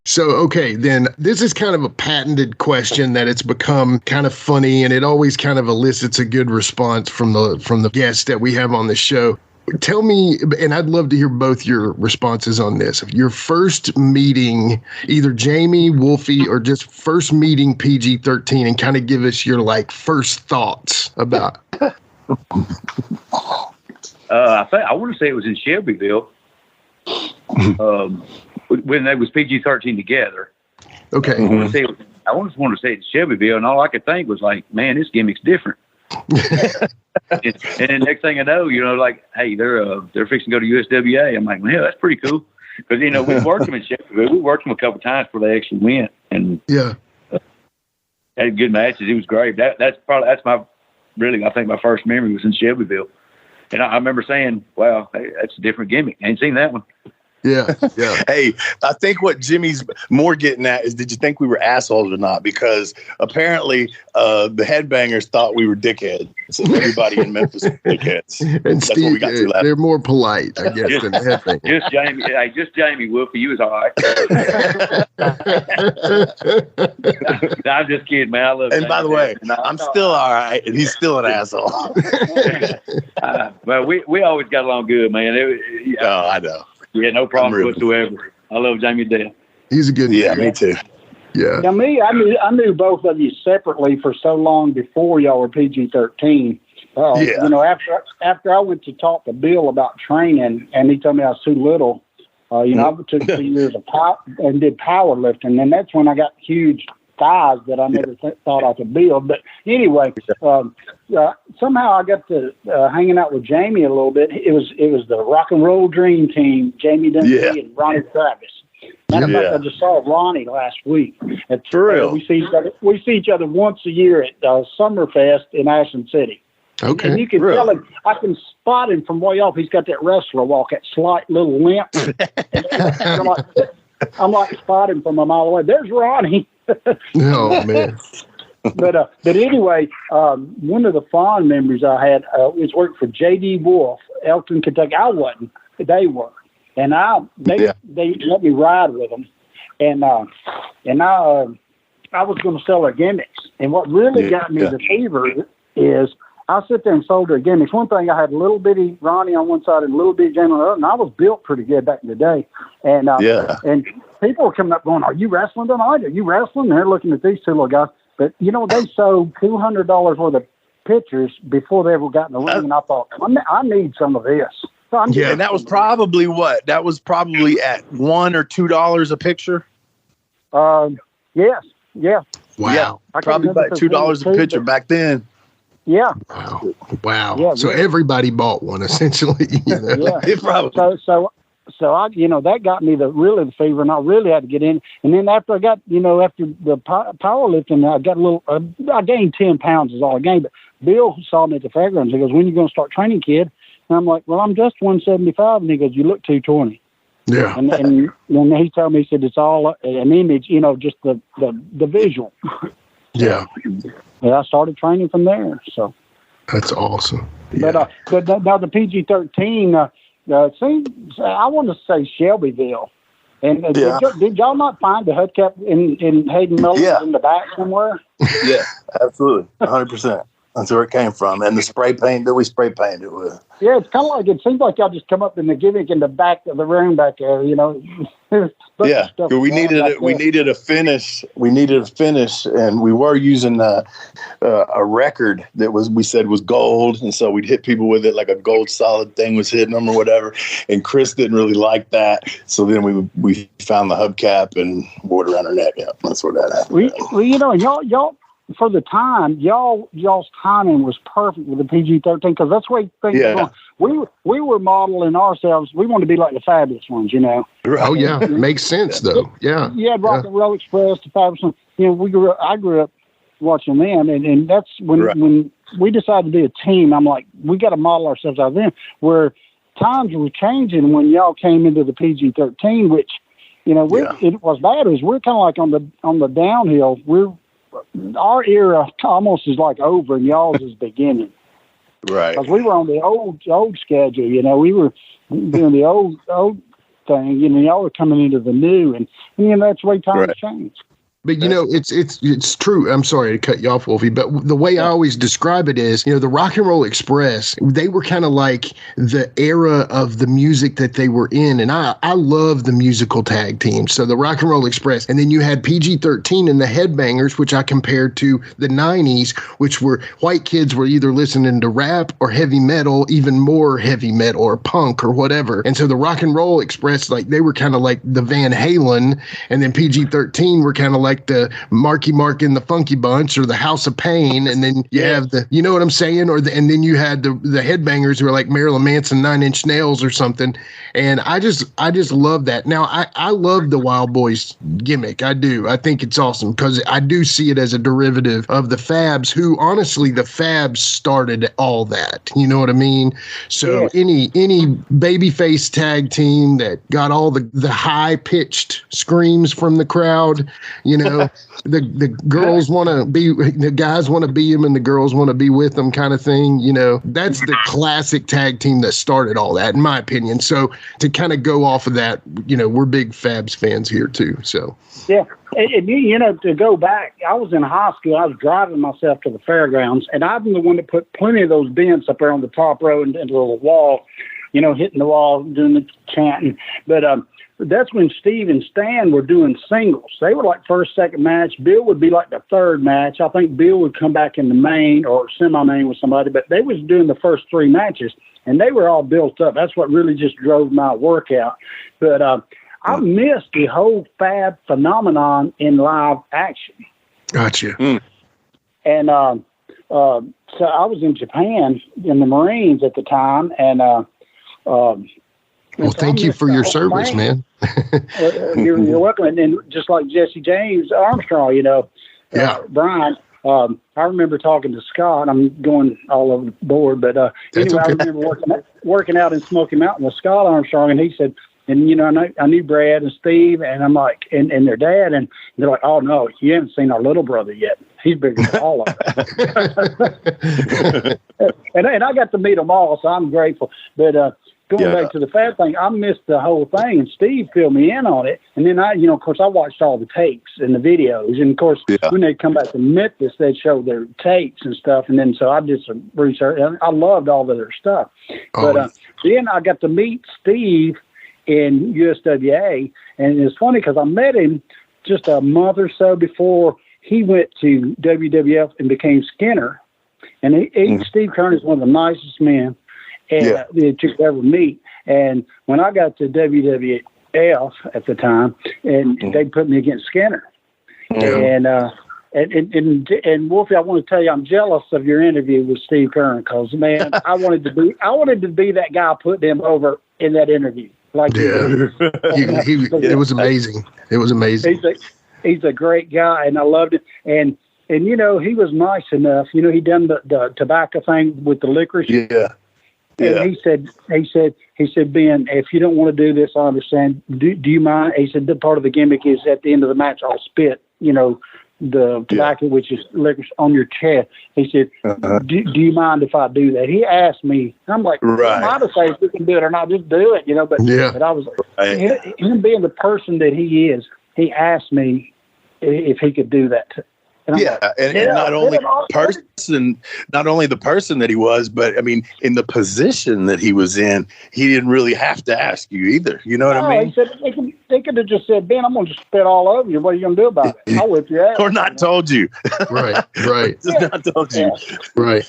So, okay, then this is kind of a patented question that it's become kind of funny, and it always kind of elicits a good response from the guests that we have on the show. Tell me, and I'd love to hear both your responses on this. Your first meeting, either Jamie, Wolfie, or just first meeting PG-13, and kind of give us your first thoughts about. I want to say it was in Shelbyville when they was PG-13 together. Okay. I want to say it's Shelbyville, and all I could think was like, man, this gimmick's different. And then next thing I know, hey, they're fixing to go to USWA. I'm like, well, that's pretty cool. Because, we worked them in Sheffield. We worked them a couple times before they actually went. And had good matches. It was great. That's my first memory was in Shelbyville. And I remember saying, wow, hey, that's a different gimmick. I ain't seen that one. Yeah. Hey, I think what Jimmy's more getting at is, did you think we were assholes or not? Because apparently the headbangers thought we were dickheads. So everybody in Memphis was dickheads. And that's Steve, what we got to last. They're more polite, I guess, than the headbangers. Just Jamie Wolfie, you was all right. No, I'm just kidding, man. I love And by the way, I'm still all right, and he's still an asshole. But we always got along good, man. I know. Yeah, no problem whatsoever. I love Jamie to death. He's a good guy. Yeah, me too. Yeah. Now, I knew both of you separately for so long before y'all were PG-13. After I went to talk to Bill about training, and he told me I was too little. I took 2 years of and did powerlifting, and that's when I got huge thighs that I never thought I could build. But anyway, somehow I got to hanging out with Jamie a little bit. It was the Rock and Roll Dream Team, Jamie Dempsey and Ronnie Travis. Matter of fact, I just saw Ronnie last week. For real? We see each other once a year at Summerfest in Ashland City. Okay. And you can tell him, I can spot him from way off. He's got that wrestler walk, that slight little limp. I'm like spotting from a mile away. There's Ronnie. Oh, man. But anyway, one of the fond memories I had was working for J.D. Wolf, Elton, Kentucky. I wasn't. They were. And they let me ride with them. And I was going to sell their gimmicks. And what really got me the fever is I sit there and sold their gimmicks. One thing, I had a little bitty Ronnie on one side and a little bitty Jamie on the other, and I was built pretty good back in the day. And and people were coming up going, "Are you wrestling tonight? Are you wrestling?" And they're looking at these two little guys. But, they sold $200 worth of pictures before they ever got in the ring, and I thought, I need some of this. So and that was probably what? That was probably at $1 or $2 a picture. Yes. Yeah. Wow. Yeah, probably about $2 a picture back then. Yeah. Wow. Yeah, so everybody bought one essentially. You know? Yeah. Probably. So I, that got me the fever, and I really had to get in. And then after I got, after the powerlifting, I got I gained 10 pounds is all I gained. But Bill saw me at the fairgrounds. He goes, "When are you going to start training, kid?" And I'm like, "Well, I'm just 175." And he goes, "You look 220." Yeah. And then he told me, he said, "It's all an image, just the visual." Yeah. And I started training from there. So that's awesome. Yeah. But now the PG-13, seems, I want to say Shelbyville. And did y'all not find the hubcap in Hayden Miller's in the back somewhere? Yeah, absolutely, 100%. That's where it came from, and the spray paint that we spray painted it with. Yeah, it's kind of like, it seems like y'all just come up in the gimmick in the back of the room back there, Yeah, we needed a finish. We needed a finish, and we were using a record that we said was gold, and so we'd hit people with it like a gold solid thing was hitting them or whatever. And Chris didn't really like that, so then we found the hubcap and wore it around her neck. Yeah, that's where that happened. Well, y'all. For the time, y'all's timing was perfect with the PG-13 because that's the way things were going. We were modeling ourselves. We wanted to be like the Fabulous Ones, Right. Oh yeah, makes sense though. Yeah. Yeah, Rock and Roll Express, the Fabulous Ones. I grew up watching them, and that's when we decided to be a team. I'm like, we got to model ourselves out of them. Where times were changing when y'all came into the PG-13, which it was bad. We're kind of like on the downhill. Our era almost is like over, and y'all's is beginning. Right. Because we were on the old schedule. We were doing the old thing. Y'all were coming into the new, and that's the way times changed. But it's true. I'm sorry to cut you off, Wolfie, but the way I always describe it is, the Rock and Roll Express, they were kind of like the era of the music that they were in. And I love the musical tag team. So the Rock and Roll Express, and then you had PG-13 and the Headbangers, which I compared to the 90s, which were white kids were either listening to rap or heavy metal, even more heavy metal or punk or whatever. And so the Rock and Roll Express, like they were kind of like the Van Halen, and then PG-13 were kind of like the Marky Mark and the Funky Bunch or the House of Pain, and then you have the, you know what I'm saying, and then you had the Headbangers who are like Marilyn Manson, 9 Inch Nails or something, and I just love that. Now I love the Wild Boys gimmick. I do. I think it's awesome because I do see it as a derivative of the Fabs, who honestly the Fabs started all that. You know what I mean? So any babyface tag team that got all the high pitched screams from the crowd. The girls want to be, the guys want to be him and the girls want to be with them kind of thing. That's the classic tag team that started all that, in my opinion. So to kind of go off of that, we're big Fabs fans here too. So, yeah. And, to go back, I was in high school. I was driving myself to the fairgrounds, and I'm the one that put plenty of those dents up there on the top row and into the wall, hitting the wall, doing the chanting. But, that's when Steve and Stan were doing singles. They were like first, second match. Bill would be like the third match. I think Bill would come back in the main or semi-main with somebody, but they was doing the first 3 matches, and they were all built up. That's what really just drove my workout. But I missed the whole Fab phenomenon in live action. Gotcha. And so I was in Japan in the Marines at the time, and well, thank you for your service, man. You're welcome. And then just like Jesse James Armstrong, Brian, I remember talking to Scott. I'm going all over the board, but anyway, I remember working out in Smoky Mountain with Scott Armstrong, and he said, and I knew Brad and Steve, and I'm like, and their dad, and they're like, "Oh no, you haven't seen our little brother yet. He's bigger than all of us." and I got to meet them all, so I'm grateful. But going back to the Fab thing, I missed the whole thing, and Steve filled me in on it. And then of course, I watched all the tapes and the videos. And of course, when they come back to Memphis, they'd show their tapes and stuff. And then so I did some research, and I loved all of their stuff. But then I got to meet Steve in USWA, and it's funny because I met him just a month or so before he went to WWF and became Skinner. And Steve Kearney is one of the nicest men that you could ever meet. And when I got to WWF at the time, and they put me against Skinner. And Wolfie, I want to tell you, I'm jealous of your interview with Steve Curran because, man, I wanted to be that guy putting him over in that interview. Like, it was amazing. It was amazing. He's a great guy, and I loved it. And you know, he was nice enough. You know, he done the tobacco thing with the licorice. Yeah. And he said, Ben, if you don't want to do this, I understand. Do you mind? He said, the part of the gimmick is at the end of the match, I'll spit, you know, the tobacco, which is licorice, on your chest. He said, do you mind if I do that? He asked me. I'm like, right. I might say if we can do it or not, just do it, you know. But I was him being the person that he is. He asked me if he could do that. And not only the person that he was, but I mean, in the position that he was in, he didn't really have to ask you either. You know what I mean? He said they could have just said, Ben, I'm going to just spit all over you. What are you going to do about it? I'll whip your ass. Or not told you. Right. Just not told you. Right.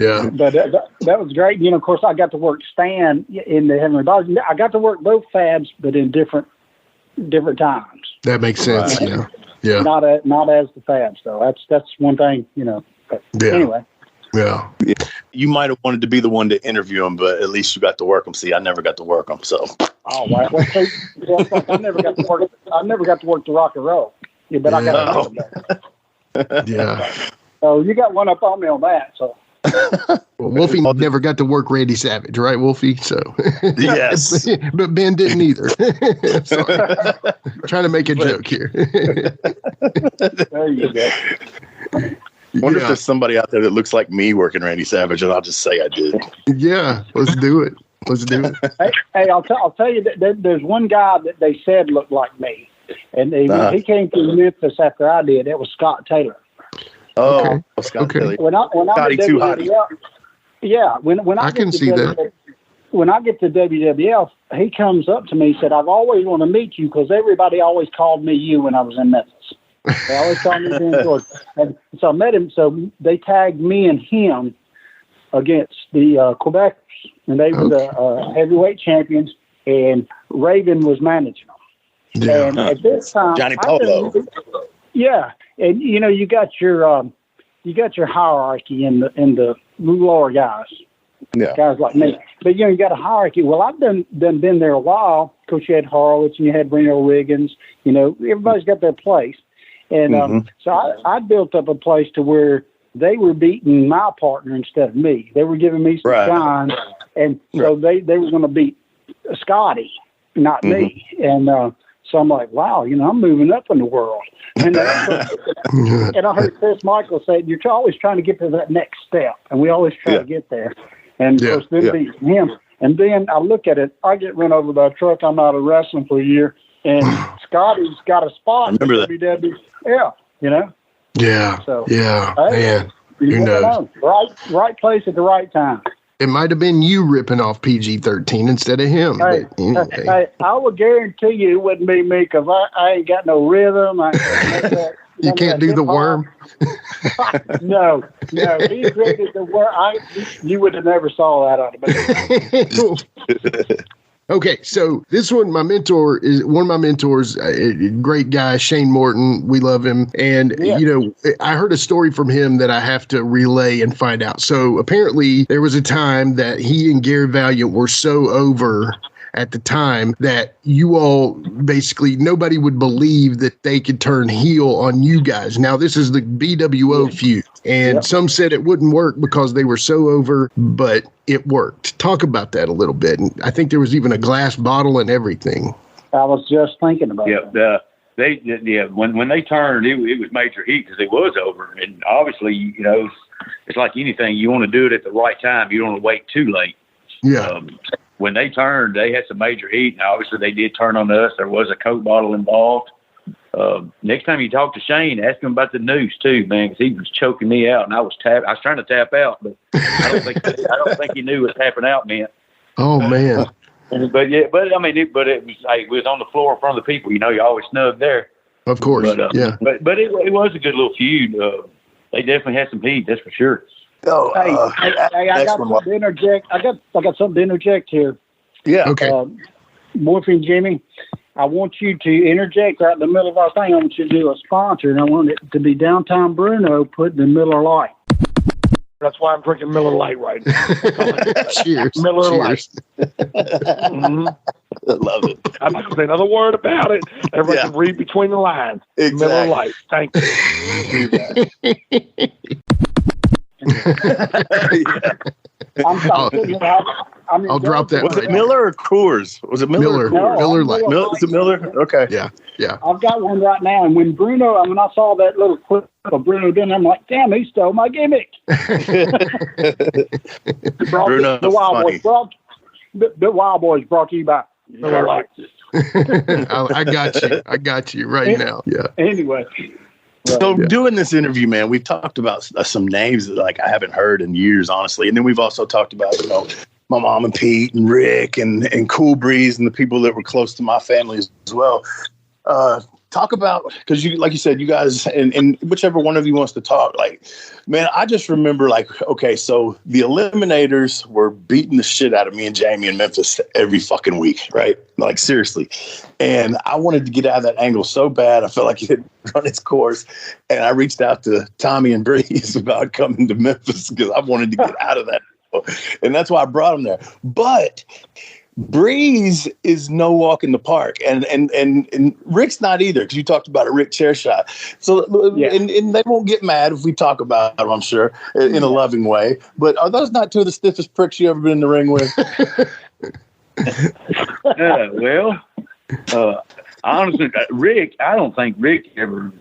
Yeah. But that was great. You know, of course, I got to work Stan in the Heavenly Bodies. I got to work both Fabs, but in different times. That makes sense. Right. Yeah. Not as the Fabs, though. That's one thing, you know. But anyway. Yeah. You might have wanted to be the one to interview him, but at least you got to work him. See, I never got to work him, so. Oh, wow. Well, I never got to work. I never got to work the rock and roll. Yeah, but I got to work that. Yeah. So you got one up on me on that. So. Well, Wolfie never got to work Randy Savage, right, Wolfie? So yes, but Ben didn't either. Trying to make a joke here. There you go. Wonder if there's somebody out there that looks like me working Randy Savage, and I'll just say I did. Yeah, let's do it. Hey, I'll tell you that there's one guy that they said looked like me, and he came to Memphis after I did. It was Scott Taylor. Oh, okay. Scott Taylor. When I'm too hotty. Yeah, when I can see that. When I get to WWF, he comes up to me and said, "I've always wanted to meet you because everybody always called me you when I was in Memphis. They always called me Ben Jordan." And so I met him. So they tagged me and him against the Quebecers, and they were the heavyweight champions. And Raven was managing them. Yeah. And at this time, Johnny Polo. Yeah, and you know you got your hierarchy in the lower guys, guys like me. But you know you got a hierarchy. Well, I've been there a while. Of course, you had Horowitz and you had Reno Wiggins. You know, everybody's got their place, and so I built up a place to where they were beating my partner instead of me. They were giving me some shine, and so they were going to beat Scotty, not me, and. So I'm like, wow, you know, I'm moving up in the world. And I heard Chris Michael say, you're always trying to get to that next step. And we always try to get there. And, of course, then beating him. And then I look at it. I get run over by a truck. I'm out of wrestling for a year. And Scotty's got a spot in WWE. Yeah, you know? Yeah. So, man. Who knows? Right place at the right time. It might have been you ripping off PG-13 instead of him. Hey, hey, I will guarantee you it wouldn't be me because I ain't got no rhythm. You can't do the worm? No. He created the worm. You would have never saw that on it. Okay, so this one, one of my mentors, a great guy, Shane Morton. We love him. And, you know, I heard a story from him that I have to relay and find out. So apparently there was a time that he and Gary Valiant were so over at the time that you all basically nobody would believe that they could turn heel on you guys. Now, this is the BWO feud. And some said it wouldn't work because they were so over, but it worked. Talk about that a little bit. And I think there was even a glass bottle and everything. I was just thinking about that. When they turned, it was major heat because it was over. And obviously, you know, it's like anything. You want to do it at the right time. You don't want to wait too late. Yeah. When they turned, they had some major heat. And obviously, they did turn on us. There was a Coke bottle involved. Next time you talk to Shane, ask him about the noose too, man, because he was choking me out, and I was trying to tap out, but I don't think he knew what tapping out meant. Oh man! But it was on the floor in front of the people. You know, you always snug there. Of course, but it was a good little feud. They definitely had some heat, that's for sure. I got something to interject. I got something to interject here. Yeah. Okay. Wolfie and Jimmy, I want you to interject right in the middle of our thing. I want you to do a sponsor, and I want it to be Downtown Bruno put the Miller Lite. That's why I'm drinking Miller Lite right now. Cheers. Miller Cheers. Lite. Mm-hmm. I love it. I'm not going to say another word about it. Everybody can read between the lines. Exactly. Miller Lite. Thank you. I'll drop that. Was it Miller or Coors? Was it Miller? Miller. Miller Lite. Is it Miller? Okay. Yeah. I've got one right now, and when I saw that little clip of Bruno doing it, I'm like, damn, he stole my gimmick. Bruno's the Wild funny. Boys the Wild Boys brought to you by Miller Lite. I got you right now. Yeah. Anyway. So doing this interview, man, we've talked about some names that like I haven't heard in years, honestly. And then we've also talked about, my mom and Pete and Rick and Cool Breeze and the people that were close to my family as well. Talk about, because you, like you said, you guys, and whichever one of you wants to talk, like, man, I just remember okay, so the Eliminators were beating the shit out of me and Jamie in Memphis every fucking week, right? Like, seriously. And I wanted to get out of that angle so bad. I felt like it had run its course. And I reached out to Tommy and Breeze about coming to Memphis because I wanted to get out of that. And that's why I brought them there. But Breeze is no walk in the park, and Rick's not either, because you talked about a Rick chair shot. So and they won't get mad if we talk about them, I'm sure, in a loving way. But are those not two of the stiffest pricks you ever been in the ring with? Honestly, Rick, I don't think Rick ever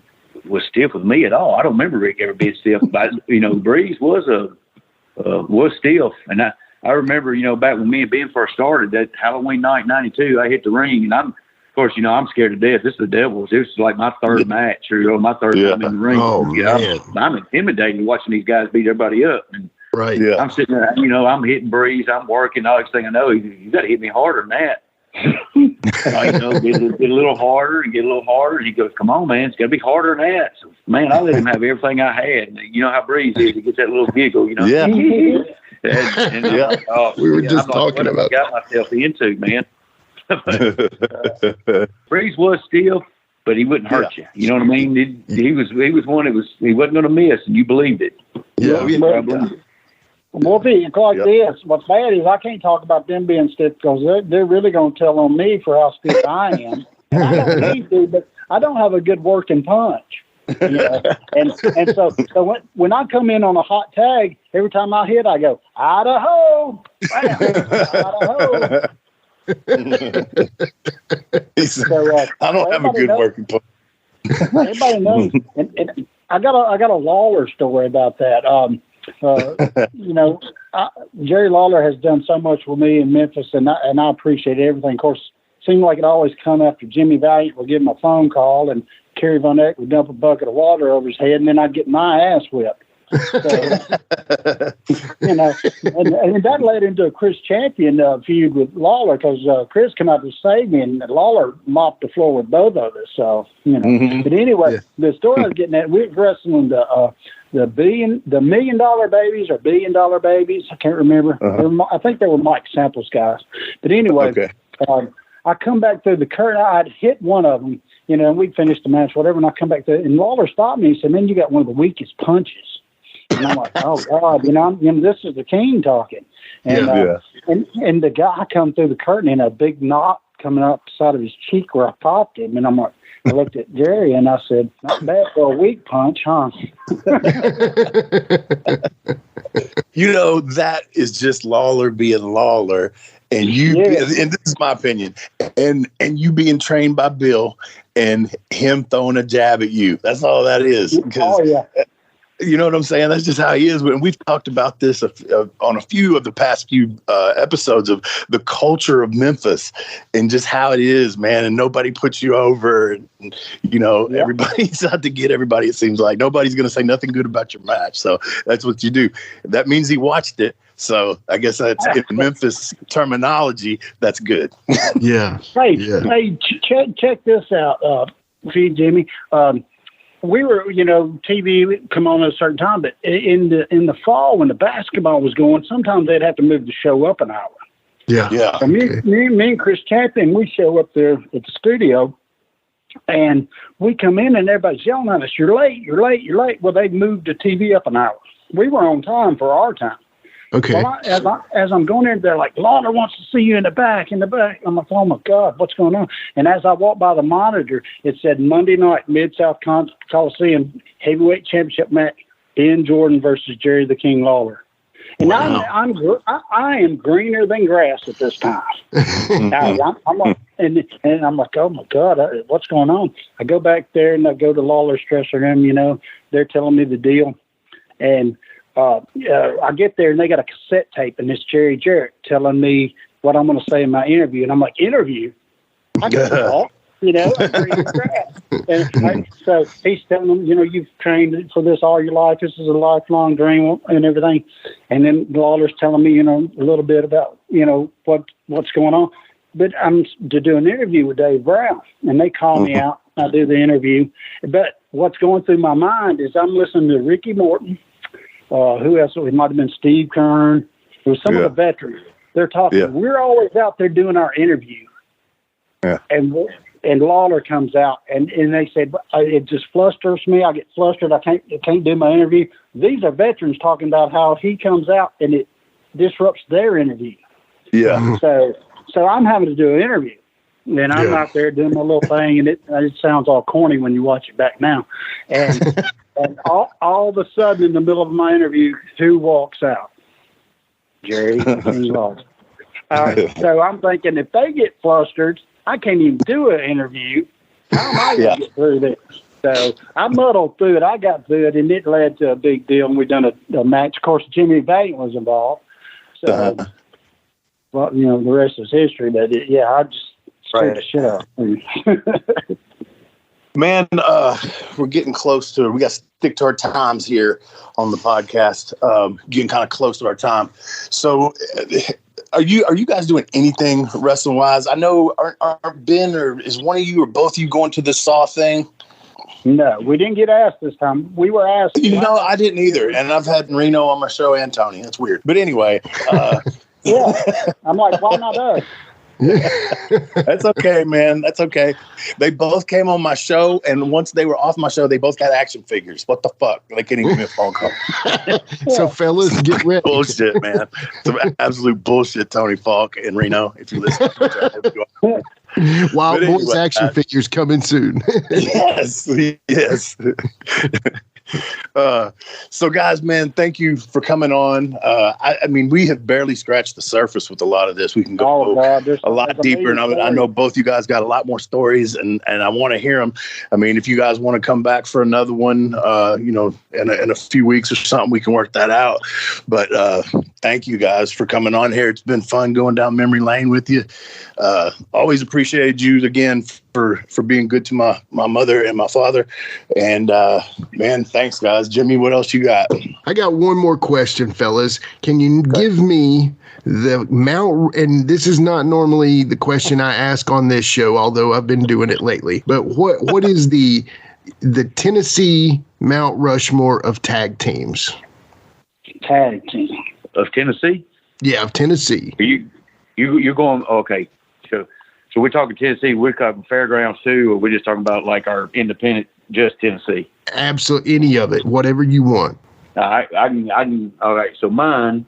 was stiff with me at all. I don't remember Rick ever being stiff. But Breeze was stiff, and I remember, back when me and Ben first started, that Halloween night, 92, I hit the ring, and I'm scared to death. This is the Devils. This is like my third match, or my third time in the ring. Oh, man. I'm intimidated watching these guys beat everybody up. And right. Yeah. I'm sitting there, I'm hitting Breeze, I'm working. All next thing I know, you got to hit me harder than that. Get a little harder and get a little harder. And he goes, come on, man, it's got to be harder than that. So, man, I let him have everything I had. And you know how Breeze is. He gets that little giggle, Yeah. And like, we were just talking about what I got myself into, man. Breeze was stiff, but he wouldn't hurt you. You know what I mean? He was one that he wasn't going to miss, and you believed it. Yeah. Wolfie, it's like this. What's bad is I can't talk about them being stiff because they're really going to tell on me for how stiff I am. And I don't need to, but I don't have a good working punch. And so when I come in on a hot tag, every time I hit, I go, Idaho! Bam! Idaho! So, I don't have a good working punch. Everybody knows. And I got a Lawler story about that. Jerry Lawler has done so much with me in Memphis, and I appreciate everything. Of course, it seemed like it always come after Jimmy Valiant would give him a phone call, and Kerry Von Eck would dump a bucket of water over his head, and then I'd get my ass whipped. So, and that led into a Chris Champion feud with Lawler because Chris came out to save me, and Lawler mopped the floor with both of us. So, But anyway, the story I was getting at, we were wrestling the $1 million babies or $1 billion babies. I can't remember. I think they were Mike Samples guys. But anyway, I come back through the curtain. I'd hit one of them, and we'd finish the match, whatever. And I come back and Lawler stopped me. He said, "Man, you got one of the weakest punches." And I'm like, "Oh God, this is the king talking." And and the guy come through the curtain and a big knot coming up the side of his cheek where I popped him, and I'm like. I looked at Jerry and I said, "Not bad for a weak punch, huh?" That is just Lawler being Lawler, and and this is my opinion, and you being trained by Bill and him throwing a jab at you. That's all that is. You know what I'm saying? That's just how he is. And we've talked about this on a few of the past few episodes of the culture of Memphis and just how it is, man. And nobody puts you over. And, everybody's out to get everybody, it seems like. Nobody's going to say nothing good about your match. So that's what you do. That means he watched it. So I guess that's in Memphis terminology. That's good. Yeah. Hey, check this out, Jimmy. We were, TV would come on at a certain time, but in the fall when the basketball was going, sometimes they'd have to move the show up an hour. Yeah. Yeah. So me and Chris Champion, we show up there at the studio, and we come in and everybody's yelling at us, "You're late, you're late, you're late." Well, they'd moved the TV up an hour. We were on time for our time. Okay. Well, as I'm going in, they're like, "Lawler wants to see you in the back, in the back." I'm like, "Oh my God, what's going on?" And as I walked by the monitor, it said Monday night, Mid-South Coliseum heavyweight championship match, Ben Jordan versus Jerry the King Lawler. And wow. I am greener than grass at this time. I'm like, and I'm like, oh my God, what's going on? I go back there and I go to Lawler's dressing room. They're telling me the deal, and I get there and they got a cassette tape and it's Jerry Jarrett telling me what I'm going to say in my interview, and I'm like, interview? I can talk. I'm greener than grass. And so he's telling them, you've trained for this all your life. This is a lifelong dream and everything. And then Lawler's telling me, a little bit about, what's going on. But I'm to do an interview with Dave Brown, and they call me out. I do the interview. But what's going through my mind is I'm listening to Ricky Morton. Who else? It might have been Steve Kern. It was some of the veterans. They're talking. Yeah. We're always out there doing our interview. Yeah. And Lawler comes out, and they said, it just flusters me. I get flustered. I can't do my interview. These are veterans talking about how he comes out, and it disrupts their interview. Yeah. So I'm having to do an interview, and I'm out there doing my little thing, and it sounds all corny when you watch it back now. And and all of a sudden, in the middle of my interview, who walks out? Jerry Lawler. So I'm thinking, if they get flustered, I can't even do an interview. How am I going to get through this? So I muddled through it. I got through it, and it led to a big deal. And we done a match. Of course, Jimmy Valiant was involved. So, well, the rest is history. But I just scared the shit out of me. Man, we're getting close to. We got to stick to our times here on the podcast. Getting kind of close to our time. So. Are you guys doing anything wrestling wise? I know aren't Ben or is one of you or both of you going to the Saw thing? No, we didn't get asked this time. We were asked. I didn't either. And I've had Reno on my show and Tony. That's weird. But anyway, I'm like, why not us? That's okay, man. That's okay. They both came on my show, and once they were off my show, they both got action figures. What the fuck? They can't even give me a phone call. So, fellas, get ready. Bullshit, man. Some absolute bullshit, Tony Falk and Reno, if you listen. Wild Boys action figures coming soon. Yes. So guys, man, thank you for coming on. I mean, we have barely scratched the surface with a lot of this. We can go a lot deeper, and I know both you guys got a lot more stories, and I want to hear them. I mean, if you guys want to come back for another one, in a few weeks or something, we can work that out. But thank you guys for coming on here. It's been fun going down memory lane with you. Always appreciated you again for being good to my mother and my father. And man, thanks guys. Jimmy, what else you got? I got one more question, fellas. Can you give me the mount? And this is not normally the question I ask on this show, although I've been doing it lately. But what is the Tennessee Mount Rushmore of tag teams? Tag team of Tennessee? Yeah, of Tennessee. You're going okay. So we're talking Tennessee. We're talking Fairgrounds too, or we're just talking about like our independent, just Tennessee. Absolutely, any of it, whatever you want. I can. All right. So mine,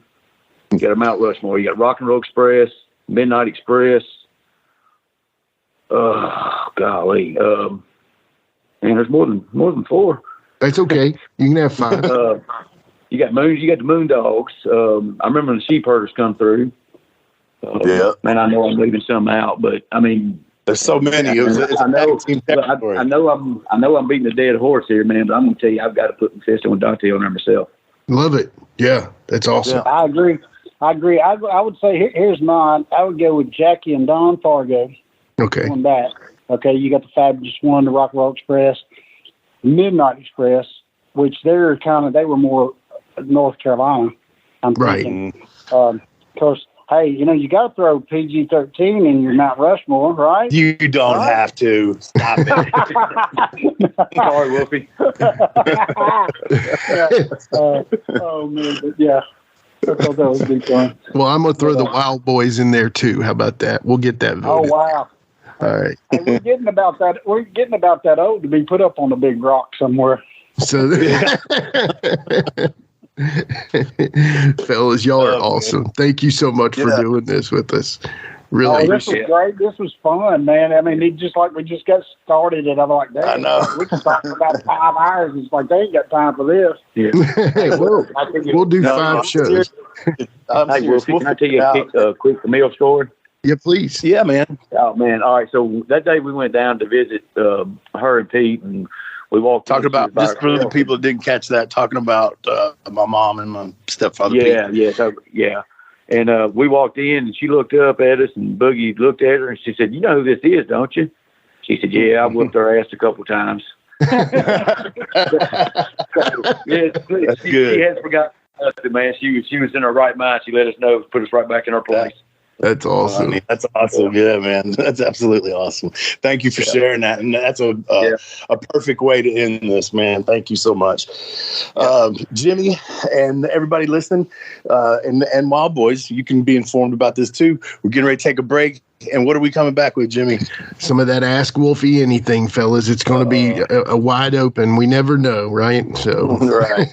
you got a Mount Rushmore. You got Rock and Roll Express, Midnight Express. Golly, man, there's more than four. That's okay. You can have 5. You got the Moon Dogs. I remember when the Sheep Herders come through. Man, I know I'm leaving some out, but I mean, there's so many. I know I'm beating a dead horse here, man. But I'm gonna tell you, I've got to put Mephisto and Dante on there myself. Love it. Yeah, that's awesome. Yeah, I agree. I would say here's mine. I would go with Jackie and Don Fargo. Okay. On that. Okay, you got the Fabulous One, the Rock and Roll Express, Midnight Express, which they were more North Carolina. I'm thinking. Of course. Hey, you got to throw PG-13 in your Mount Rushmore, right? You don't have to. Stop it. Sorry, Wolfie. Oh, man. But yeah. I thought that would be fun. Well, I'm gonna throw the Wild Boys in there too. How about that? We'll get that voted. Oh wow! All right. Hey, we're getting about that old to be put up on a big rock somewhere. So, fellas, y'all are awesome. Man. Thank you so much for doing this with us. Really, this was great. This was fun, man. I mean, we just got started, and I'm like, "Damn, I know we can talk about 5 hours." It's like they ain't got time for this. Yeah, we'll do 5 shows. Hey, can I tell you a quick Camille story? Yeah, please. Yeah, man. Oh man! All right. So that day we went down to visit her and Pete, and we walked. Talking about just for the people that didn't catch that. Talking about my mom and my stepfather. Yeah. And we walked in, and she looked up at us, and Boogie looked at her, and she said, "You know who this is, don't you?" She said, "Yeah, I whooped her ass a couple times." That's good. She has forgotten nothing, man. She was in her right mind. She let us know, put us right back in our place. That's awesome. I mean, that's awesome. Yeah, man. That's absolutely awesome. Thank you for sharing that. And that's a perfect way to end this, man. Thank you so much. Jimmy and everybody listening, and Wild Boys, you can be informed about this too. We're getting ready to take a break. And what are we coming back with, Jimmy? Some of that Ask Wolfie Anything, fellas. It's going to be a wide open. We never know, right? So, right.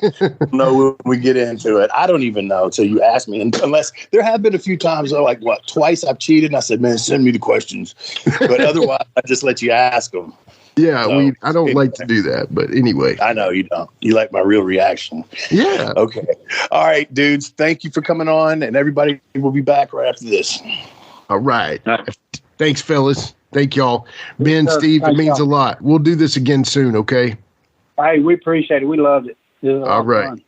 No, we get into it. I don't even know until you ask me. Unless there have been a few times, like twice I've cheated, and I said, "Man, send me the questions." But otherwise, I just let you ask them. Yeah, so, I don't like to do that, but anyway. I know you don't. You like my real reaction. Yeah. Okay. All right, dudes. Thank you for coming on, and everybody will be back right after this. All right. Thanks, fellas. Thank y'all. Ben, Steve, it means a lot. We'll do this again soon, okay? Hey, we appreciate it. We loved it. All right. Fun.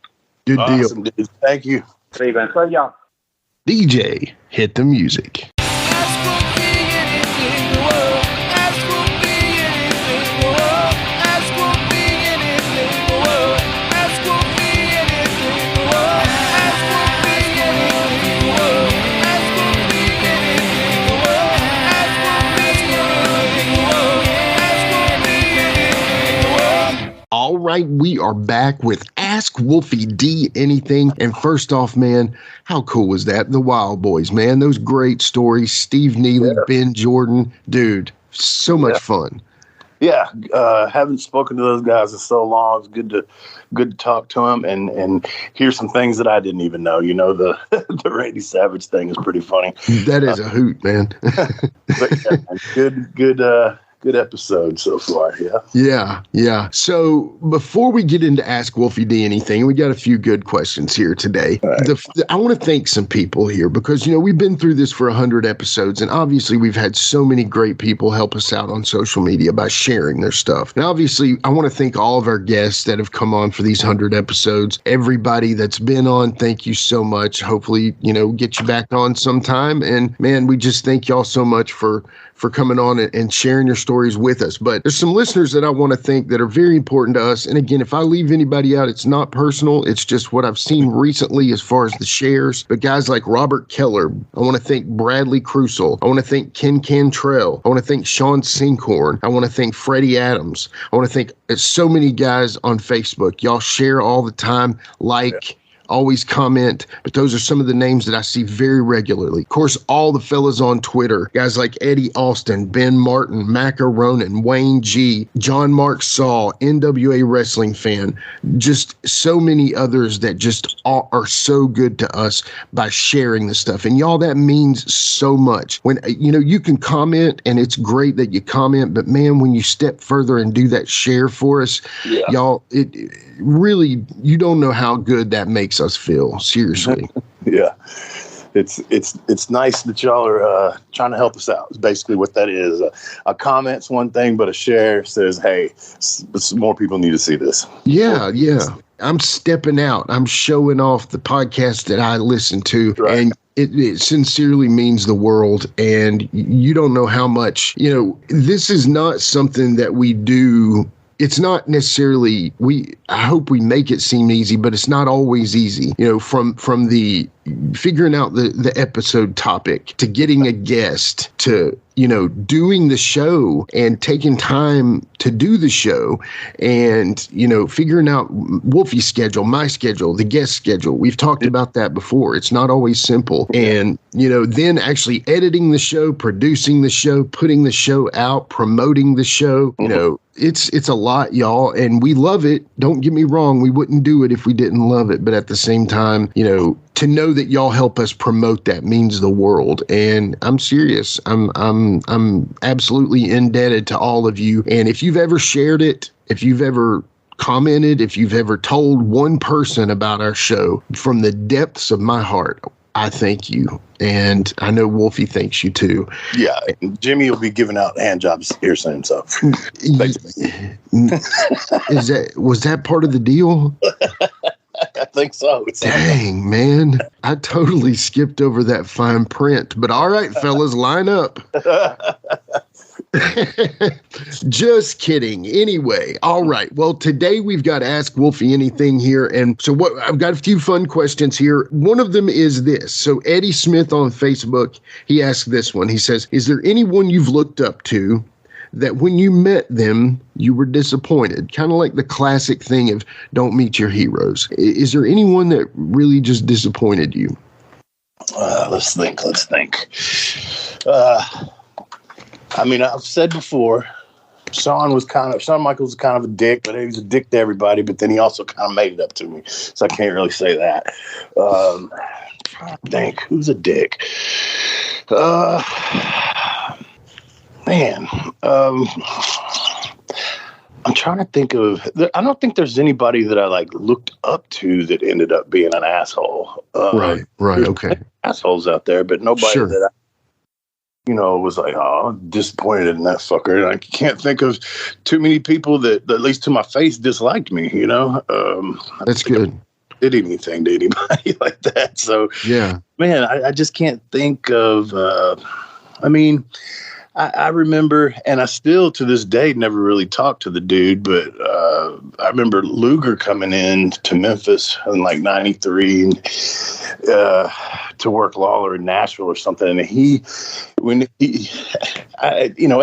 Good awesome, deal. Dude. Thank you. See y'all. DJ, hit the music. All right, we are back with Ask Wolfie D Anything. And first off, man, how cool was that? The Wild Boys, man. Those great stories. Steve Neely, Ben Jordan. Dude, so much fun. Yeah, haven't spoken to those guys in so long. It's good to talk to them and hear some things that I didn't even know. You know, the Randy Savage thing is pretty funny. That is a hoot, man. But good episode so far. Yeah. So before we get into Ask Wolfie D Anything, we got a few good questions here today. Right. I want to thank some people here because, we've been through this for 100 episodes, and obviously we've had so many great people help us out on social media by sharing their stuff. And obviously I want to thank all of our guests that have come on for these 100 episodes. Everybody that's been on, thank you so much. Hopefully, get you back on sometime. And man, we just thank y'all so much for coming on and sharing your stories with us. But there's some listeners that I want to thank that are very important to us. And again, if I leave anybody out, it's not personal. It's just what I've seen recently as far as the shares. But guys like Robert Keller, I want to thank Bradley Crucial. I want to thank Ken Cantrell. I want to thank Sean Sinkhorn. I want to thank Freddie Adams. I want to thank so many guys on Facebook. Y'all share all the time, always comment, but those are some of the names that I see very regularly. Of course, all the fellas on Twitter, guys like Eddie Austin, Ben Martin, Macaronin, Wayne G, John Mark Saul, NWA Wrestling Fan, just so many others that just are so good to us by sharing the stuff. And y'all, that means so much. When, you can comment and it's great that you comment, but man, when you step further and do that share for us, y'all, it really, you don't know how good that makes us feel. Seriously. Yeah. It's nice that y'all are trying to help us out. It's basically what that is. A comment's one thing, but a share says, hey, more people need to see this. Yeah. I'm stepping out. I'm showing off the podcast that I listen to. Right. And it sincerely means the world. And you don't know how much, this is not something that we do. It's not necessarily, I hope we make it seem easy, but it's not always easy, from the figuring out the episode topic to getting a guest to doing the show and taking time to do the show and, figuring out Wolfie's schedule, my schedule, the guest schedule. We've talked about that before. It's not always simple. And, then actually editing the show, producing the show, putting the show out, promoting the show, it's a lot, y'all, and we love it. Don't get me wrong. We wouldn't do it if we didn't love it. But at the same time, to know that y'all help us promote that means the world. And I'm serious. I'm absolutely indebted to all of you. And if you've ever shared it, if you've ever commented, if you've ever told one person about our show, from the depths of my heart, I thank you. And I know Wolfie thanks you too. Yeah. Jimmy will be giving out hand jobs here soon. So was that part of the deal? I think so. Dang, man. I totally skipped over that fine print. But all right, fellas, line up. Just kidding. Anyway, all right. Well, today we've got to Ask Wolfie Anything here. And so I've got a few fun questions here. One of them is this. So Eddie Smith on Facebook, he asked this one. He says, is there anyone you've looked up to that when you met them, you were disappointed? Kind of like the classic thing of don't meet your heroes. Is there anyone that really just disappointed you? Let's think. I've said before, Shawn Michaels was kind of a dick, but he was a dick to everybody, but then he also kind of made it up to me. So I can't really say that. Think, who's a dick? I'm trying to think of. I don't think there's anybody that I looked up to that ended up being an asshole. Right. Okay. Assholes out there, but nobody that was like, oh, I'm disappointed in that fucker. And I can't think of too many people that, at least to my face, disliked me. That's good. Did anything to anybody like that? So yeah, man, I just can't think of. I remember, and I still to this day never really talked to the dude, but I remember Luger coming in to Memphis in '93 to work Lawler in Nashville or something. And at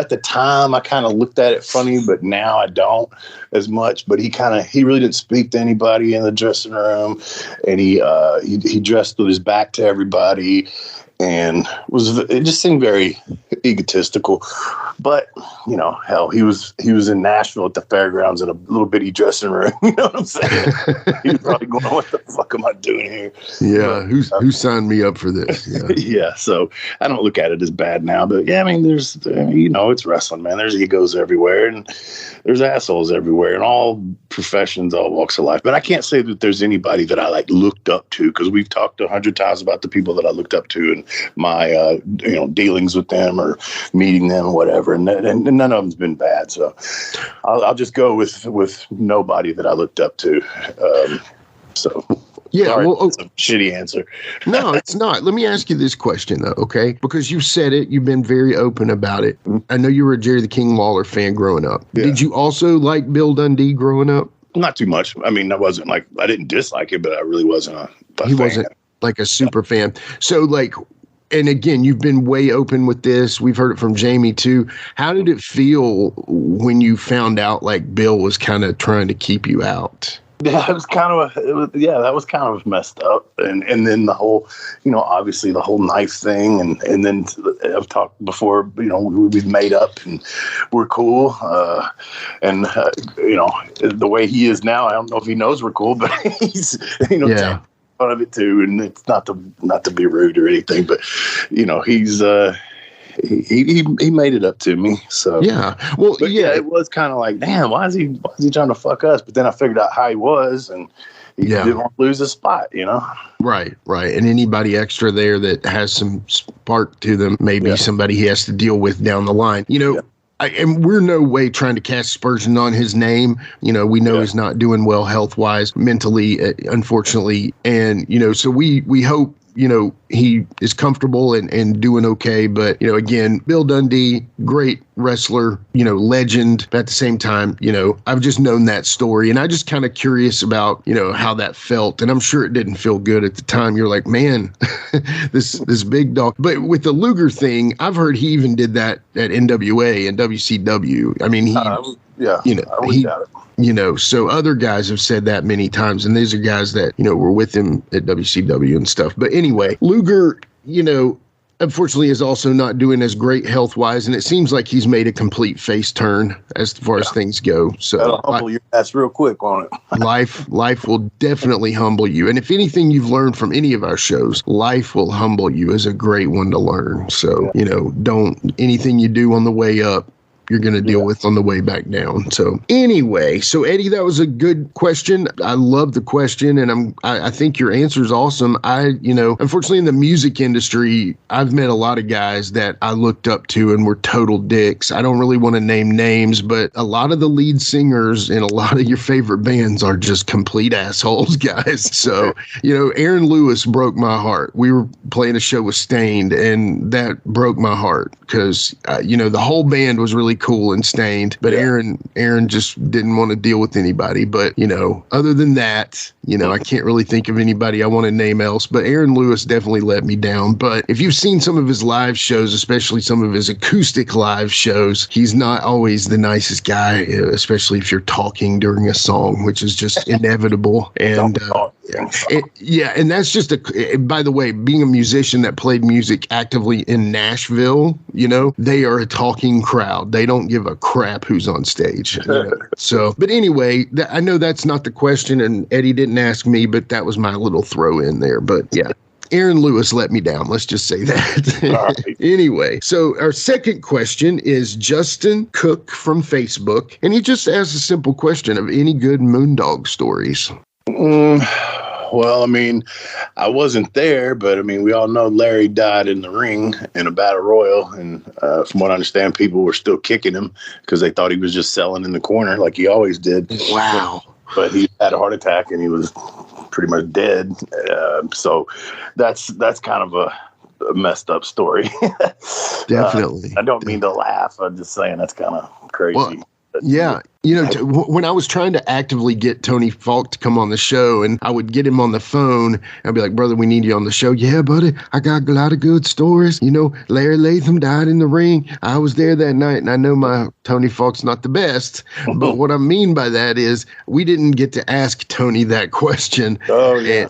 the time I kind of looked at it funny, but now I don't as much. But he really didn't speak to anybody in the dressing room, and he dressed with his back to everybody. And it just seemed very egotistical, but hell, he was in Nashville at the fairgrounds in a little bitty dressing room. You know what I'm saying? He was probably going, "What the fuck am I doing here?" Yeah, who signed me up for this? Yeah. Yeah. So I don't look at it as bad now, but yeah, there's it's wrestling, man. There's egos everywhere, and there's assholes everywhere, in all professions, all walks of life. But I can't say that there's anybody that I looked up to, because we've talked 100 times about the people that I looked up to and my dealings with them or meeting them or whatever, and none of them's been bad. So I'll just go with nobody that I looked up to. Yeah, sorry, it's a shitty answer. No, it's not. Let me ask you this question, though, okay? Because you said it. You've been very open about it. I know you were a Jerry the King Lawler fan growing up. Yeah. Did you also like Bill Dundee growing up? Not too much. I wasn't I didn't dislike it, but I really wasn't a fan. Wasn't like a super fan. So, and again, you've been way open with this. We've heard it from Jamie, too. How did it feel when you found out, Bill was kind of trying to keep you out? Yeah, that was kind of messed up. And then the whole, obviously the whole knife thing. And then I've talked before, we've made up and we're cool. The way he is now, I don't know if he knows we're cool, but he's, yeah. Fun of it too. And it's not to be rude or anything, but, he's, he made it up to me. So yeah, well, yeah, it was kind of damn, why is he trying to fuck us? But then I figured out how he was, and he didn't want to lose his spot, Right. And anybody extra there that has some spark to them, maybe somebody he has to deal with down the line. And we're no way trying to cast aspersions on his name. We know he's not doing well health-wise, mentally, unfortunately. And, so we hope you know, he is comfortable and doing okay. But, you know, again, Bill Dundee, great wrestler, you know, legend. But at the same time, you know, I've just known that story, and I just kind of curious about, you know, how that felt. And I'm sure it didn't feel good at the time. You're like, man, this big dog. But with the Luger thing, I've heard he even did that at NWA and WCW. I mean, you know, so other guys have said that many times, and these are guys that, you know, were with him at WCW and stuff. But anyway, Luger, you know, unfortunately is also not doing as great health-wise, and it seems like he's made a complete face turn as far as things go. So that'll humble your ass real quick on it. life will definitely humble you. And if anything you've learned from any of our shows, life will humble you is a great one to learn. So, you know, anything you do on the way up, you're going to deal with on the way back down. So anyway, so Eddie, that was a good question. I love the question, and I think your answer is awesome. You know, unfortunately in the music industry, I've met a lot of guys that I looked up to and were total dicks. I don't really want to name names, but a lot of the lead singers in a lot of your favorite bands are just complete assholes, guys. So, you know, Aaron Lewis broke my heart. We were playing a show with Stained, and that broke my heart because, you know, the whole band was really cool and Stained, but Aaron just didn't want to deal with anybody. But, you know, other than that, you know, I can't really think of anybody I want to name else, but Aaron Lewis definitely let me down. But if you've seen some of his live shows, especially some of his acoustic live shows, he's not always the nicest guy, especially if you're talking during a song, which is just inevitable. And and that's just by the way, being a musician that played music actively in Nashville, you know, they are a talking crowd. They don't give a crap who's on stage. You know? So, but anyway, I know that's not the question, and Eddie didn't ask me, but that was my little throw in there. But yeah, Aaron Lewis let me down. Let's just say that. Anyway, so our second question is Justin Cook from Facebook, and he just asked a simple question of any good Moondog stories. Well, I mean, I wasn't there, but I mean, we all know Larry died in the ring in a battle royal. And from what I understand, people were still kicking him because they thought he was just selling in the corner like he always did. Wow. But he had a heart attack and he was pretty much dead. So that's kind of a messed up story. Definitely. I don't mean to laugh. I'm just saying that's kind of crazy. Well, yeah. You know, when I was trying to actively get Tony Falk to come on the show, and I would get him on the phone, I'd be like, brother, we need you on the show. Yeah, buddy, I got a lot of good stories. You know, Larry Latham died in the ring. I was there that night, and I know my Tony Falk's not the best. But what I mean by that is we didn't get to ask Tony that question. Oh, yeah.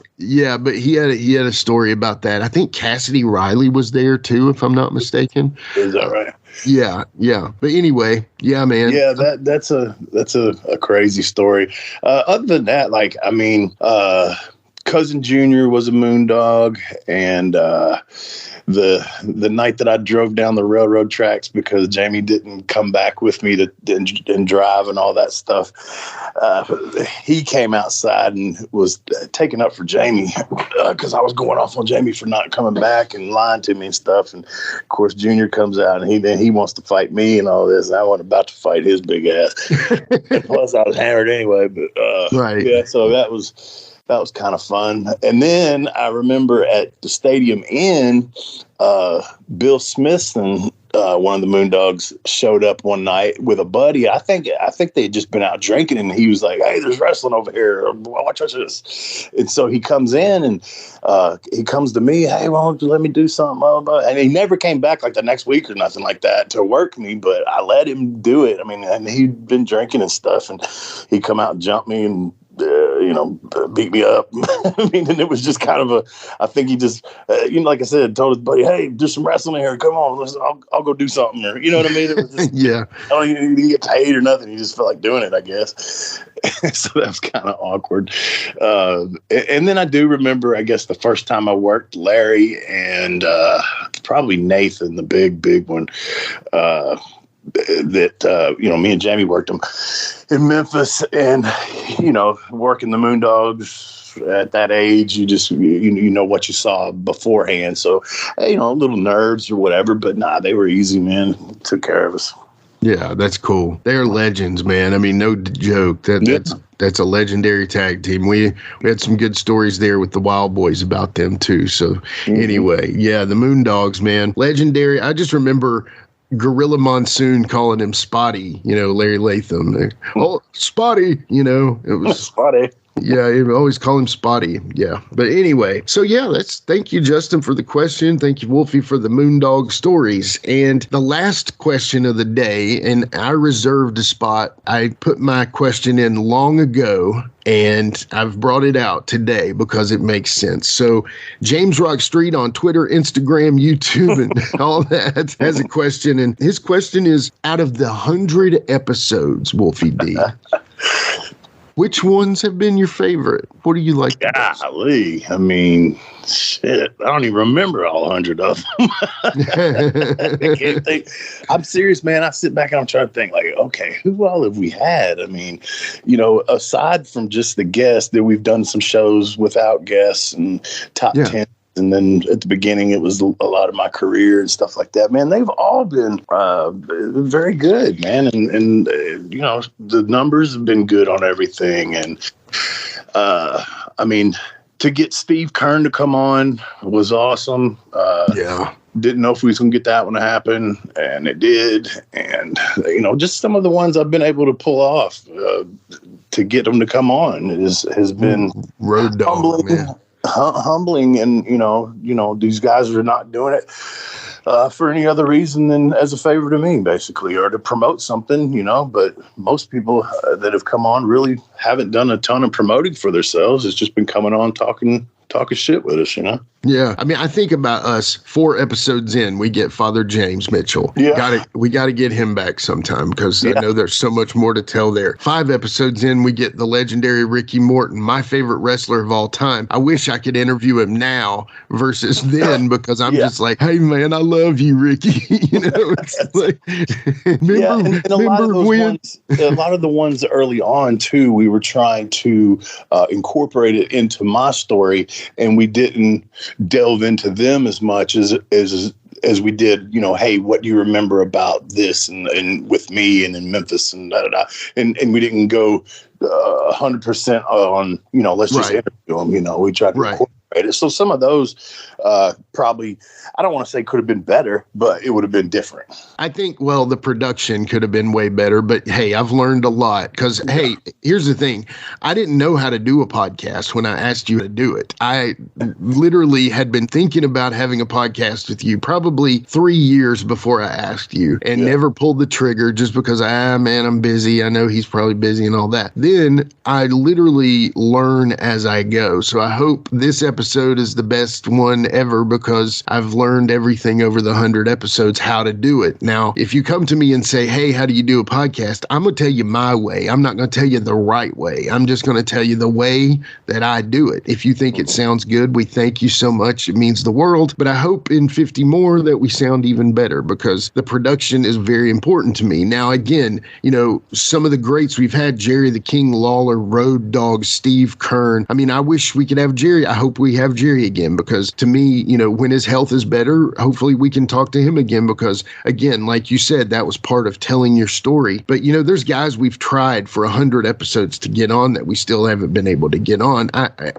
And, but he had a story about that. I think Cassidy Riley was there, too, if I'm not mistaken. Is that right? Yeah. But anyway, yeah, man. Yeah, that's a crazy story. Other than that, like, I mean, Cousin Junior was a Moondog, and the night that I drove down the railroad tracks because Jamie didn't come back with me and drive and all that stuff, he came outside and was taking up for Jamie because I was going off on Jamie for not coming back and lying to me and stuff. And of course, Junior comes out and he wants to fight me and all this. And I wasn't about to fight his big ass. And plus, I was hammered anyway. But right, yeah. So that was kind of fun. And then I remember at the Stadium Inn, Bill Smithson, one of the Moondogs, showed up one night with a buddy. I think they had just been out drinking, and he was like, "Hey, there's wrestling over here. Watch this." And so he comes in and he comes to me, "Hey, why don't you let me do something?" And he never came back like the next week or nothing like that to work me, but I let him do it. I mean, and he'd been drinking and stuff, and he'd come out and jump me and beat me up. I mean, and it was just kind of I think he just, like I said, told his buddy, "Hey, do some wrestling here. Come on, I'll go do something." Or, you know what I mean? It was just, yeah. He didn't get paid or nothing. He just felt like doing it, I guess. So that was kind of awkward. And then I do remember, I guess, the first time I worked Larry and probably Nathan, the big one, that me and Jamie worked them in Memphis, and working the Moondogs at that age, you just you know what you saw beforehand, so little nerves or whatever, but nah, they were easy, man. Took care of us. Yeah, that's cool. They're legends, man. I mean, no joke. That's a legendary tag team. We had some good stories there with the Wild Boys about them too. So anyway, yeah, the Moondogs, man, legendary. I just remember Gorilla Monsoon calling him Spotty, Larry Latham. Oh, Spotty, it was Spotty. Yeah, you always call him Spotty. Yeah. But anyway, so yeah, thank you, Justin, for the question. Thank you, Wolfie, for the Moondog stories. And the last question of the day, and I reserved a spot. I put my question in long ago, and I've brought it out today because it makes sense. So James Rock Street on Twitter, Instagram, YouTube, and all that has a question. And his question is, out of the 100 episodes, Wolfie D, which ones have been your favorite? What do you like? Golly, I mean, shit, I don't even remember all 100 of them. I can't think. I'm serious, man. I sit back and I'm trying to think, like, okay, who all have we had? I mean, aside from just the guests, that we've done some shows without guests and top 10. And then at the beginning, it was a lot of my career and stuff like that. Man, they've all been very good, man. And the numbers have been good on everything. And, I mean, to get Steve Kern to come on was awesome. Didn't know if we was going to get that one to happen, and it did. And, just some of the ones I've been able to pull off to get them to come on has been road dog, humbling. Man. Humbling, and these guys are not doing it for any other reason than as a favor to me, basically, or to promote something, but most people that have come on really haven't done a ton of promoting for themselves. It's just been coming on talking shit with us, Yeah. I mean, I think about us 4 episodes in, we get Father James Mitchell. Yeah. We got to get him back sometime because I know there's so much more to tell there. 5 episodes in, we get the legendary Ricky Morton, my favorite wrestler of all time. I wish I could interview him now versus then because I'm just like, hey, man, I love you, Ricky. It's like, and a lot of those ones, a lot of the ones early on, too, we were trying to incorporate it into my story, and we didn't delve into them as much as we did, hey, what do you remember about this and with me and in Memphis and da-da-da. And we didn't go 100% on, let's just interview them. We tried to incorporate it. So some of those probably, I don't want to say could have been better, but it would have been different. I think, the production could have been way better, but hey, I've learned a lot because, hey, here's the thing. I didn't know how to do a podcast when I asked you to do it. I literally had been thinking about having a podcast with you probably 3 years before I asked you and never pulled the trigger just because, man, I'm busy. I know he's probably busy and all that. Then I literally learn as I go. So I hope this episode is the best one ever because I've learned everything over the 100 episodes how to do it. Now, if you come to me and say, hey, how do you do a podcast? I'm going to tell you my way. I'm not going to tell you the right way. I'm just going to tell you the way that I do it. If you think it sounds good, we thank you so much. It means the world. But I hope in 50 more that we sound even better because the production is very important to me. Now, again, some of the greats we've had, Jerry the King Lawler, Road Dogg, Steve Kern. I mean, I wish we could have Jerry. I hope we have Jerry again because to me, when his health is better, hopefully we can talk to him again because, again, like you said, that was part of telling your story. But, there's guys we've tried for 100 episodes to get on that we still haven't been able to get on.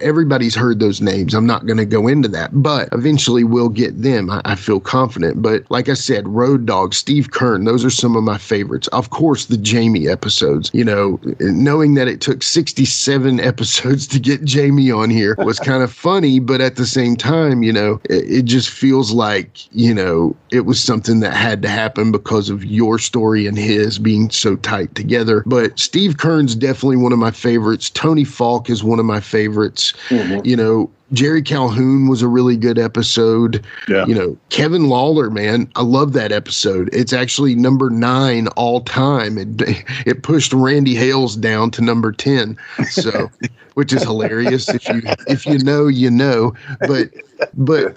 Everybody's heard those names. I'm not going to go into that, but eventually we'll get them. I feel confident. But like I said, Road Dogg, Steve Kern, those are some of my favorites. Of course, the Jamie episodes, knowing that it took 67 episodes to get Jamie on here was kind of funny, but at the same time, it just feels like, it was something that had to happen because of your story and his being so tight together. But Steve Kern's definitely one of my favorites. Tony Falk is one of my favorites. Jerry Calhoun was a really good episode. Yeah. Kevin Lawler, man, I love that episode. It's actually number 9 all time. It pushed Randy Hales down to number 10. So, which is hilarious. If you know, you know. But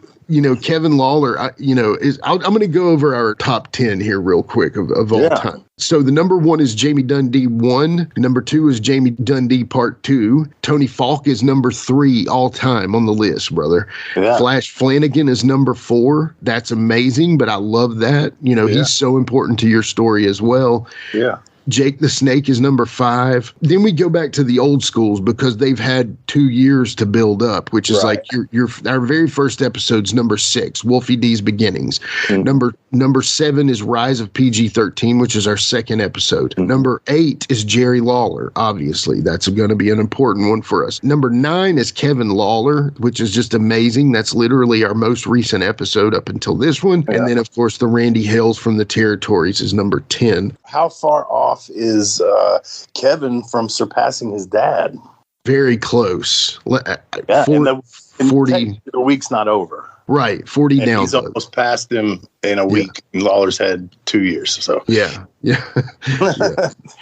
Kevin Lawler, I'm going to go over our top 10 here real quick of all time. So the number 1 is Jamie Dundee 1. Number 2 is Jamie Dundee Part 2. Tony Falk is number 3 all time on the list, brother. Yeah. Flash Flanagan is number 4. That's amazing, but I love that. He's so important to your story as well. Yeah. Jake the Snake is number 5. Then we go back to the old schools because they've had 2 years to build up, which is like our very first episode's number 6, Wolfie D's Beginnings. Mm-hmm. Number 7 is Rise of PG-13, which is our second episode. Mm-hmm. Number 8 is Jerry Lawler. Obviously, that's going to be an important one for us. Number 9 is Kevin Lawler, which is just amazing. That's literally our most recent episode up until this one. Yeah. And then, of course, the Randy Hales from the Territories is number 10. How far off is Kevin from surpassing his dad? Very close. 40. The week's not over. Right, 40 down. He's almost passed him in a week. And Lawler's had 2 years. So yeah.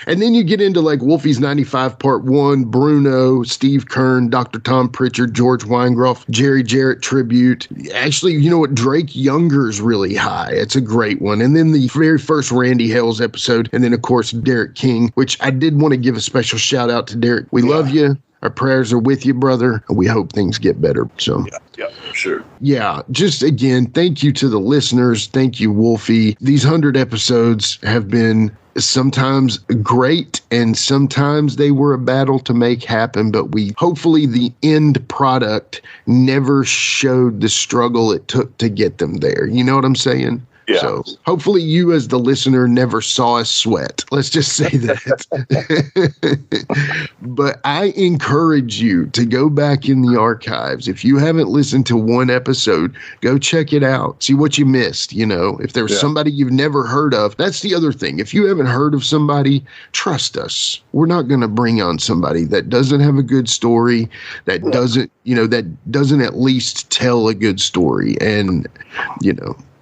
And then you get into like Wolfie's 95 Part 1, Bruno, Steve Kern, Dr. Tom Pritchard, George Weingroff, Jerry Jarrett tribute. Actually, you know what? Drake Younger's really high. It's a great one. And then the very first Randy Hales episode. And then, of course, Derek King, which I did want to give a special shout out to Derek. We love you. Our prayers are with you, brother. We hope things get better. So, yeah, sure. Yeah, just again, thank you to the listeners. Thank you, Wolfie. These 100 episodes have been sometimes great and sometimes they were a battle to make happen, but hopefully the end product never showed the struggle it took to get them there. You know what I'm saying? Yeah. So hopefully you as the listener never saw us sweat. Let's just say that. But I encourage you to go back in the archives. If you haven't listened to one episode, go check it out. See what you missed. If there's somebody you've never heard of, that's the other thing. If you haven't heard of somebody, trust us. We're not going to bring on somebody that doesn't have a good story, that doesn't at least tell a good story. And,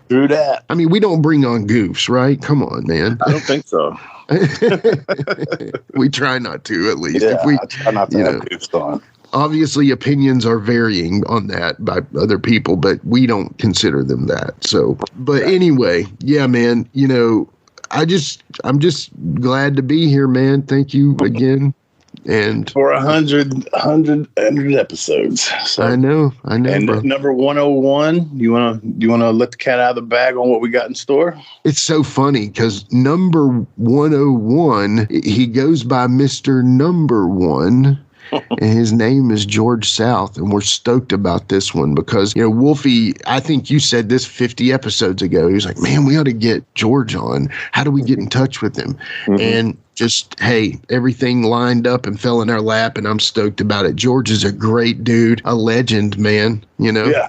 True that. I mean, we don't bring on goofs, right? Come on, man. I don't think so. We try not to, at least. Yeah, I try not to have goofs on. Obviously, opinions are varying on that by other people, but we don't consider them that. So, but anyway, yeah, man, I'm just glad to be here, man. Thank you again. And for 100 episodes. So, I know. And bro. Number 101, you wanna let the cat out of the bag on what we got in store? It's so funny because number 101, he goes by Mr. Number One. And his name is George South, and we're stoked about this one because, Wolfie, I think you said this 50 episodes ago. He was like, man, we ought to get George on. How do we get in touch with him? Mm-hmm. And just, hey, everything lined up and fell in our lap, and I'm stoked about it. George is a great dude, a legend, man, Yeah.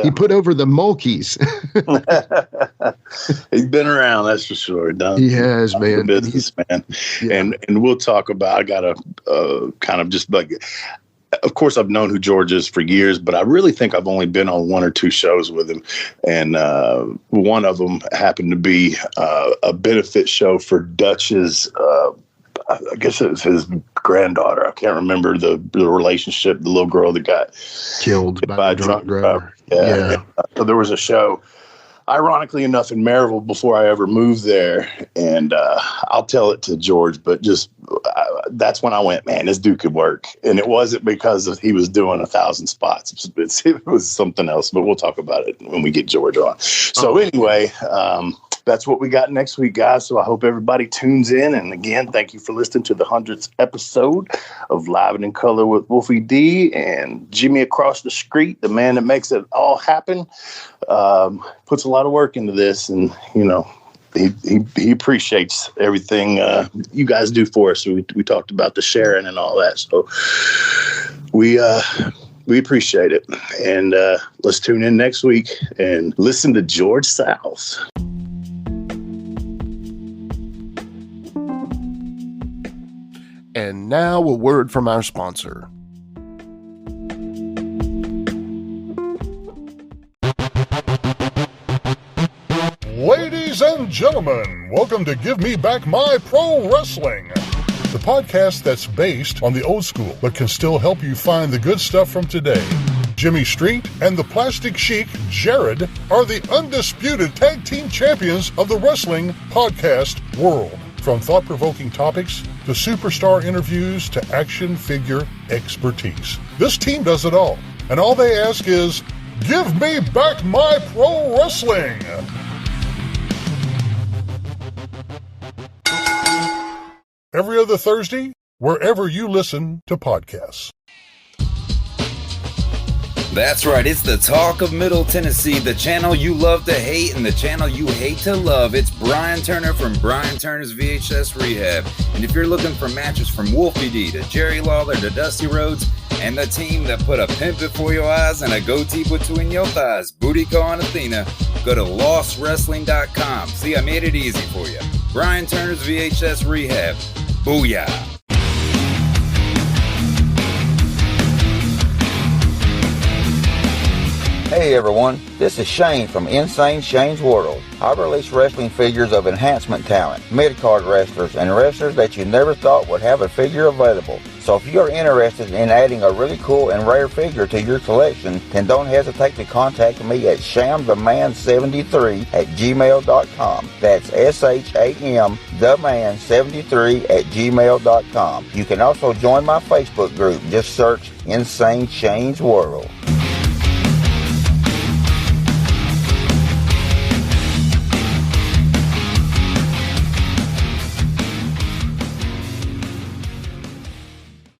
He put over the Mulkeys. He's been around, that's for sure. He has, man. Businessman. Yeah. And we'll talk about, I got a kind of just like, of course, I've known who George is for years, but I really think I've only been on 1 or 2 shows with him. And one of them happened to be a benefit show for Dutch's, I guess it was his granddaughter. I can't remember the relationship, the little girl that got killed by a drunk driver. Yeah. So there was a show, ironically enough, in Maryville before I ever moved there. And I'll tell it to George, but just that's when I went, man, this dude could work. And it wasn't because he was doing 1,000 spots. It was something else, but we'll talk about it when we get George on. So anyway, that's what we got next week, guys. So I hope everybody tunes in. And again, thank you for listening to the 100th episode of Live and in Color with Wolfie D and Jimmy across the street, the man that makes it all happen. Puts a lot of work into this, and he appreciates everything you guys do for us. So we talked about the sharing and all that. So we appreciate it. And let's tune in next week and listen to George South. And now a word from our sponsor. Ladies and gentlemen, welcome to Give Me Back My Pro Wrestling, the podcast that's based on the old school but can still help you find the good stuff from today. Jimmy Street and the Plastic Sheik, Jared, are the undisputed tag team champions of the wrestling podcast world. From thought-provoking topics to superstar interviews to action figure expertise. This team does it all. And all they ask is, give me back my pro wrestling! Every other Thursday, wherever you listen to podcasts. That's right, it's the talk of Middle Tennessee, the channel you love to hate and the channel you hate to love. It's Brian Turner from Brian Turner's VHS Rehab. And if you're looking for matches from Wolfie D to Jerry Lawler to Dusty Rhodes and the team that put a pimp before your eyes and a goatee between your thighs, Booty Call and Athena, go to lostwrestling.com. See, I made it easy for you. Brian Turner's VHS Rehab. Booyah. Hey everyone, this is Shane from Insane Shane's World. I release wrestling figures of enhancement talent, mid-card wrestlers, and wrestlers that you never thought would have a figure available. So if you are interested in adding a really cool and rare figure to your collection, then don't hesitate to contact me at shamtheman73@gmail.com. That's SHAMtheman73@gmail.com. You can also join my Facebook group. Just search Insane Shane's World.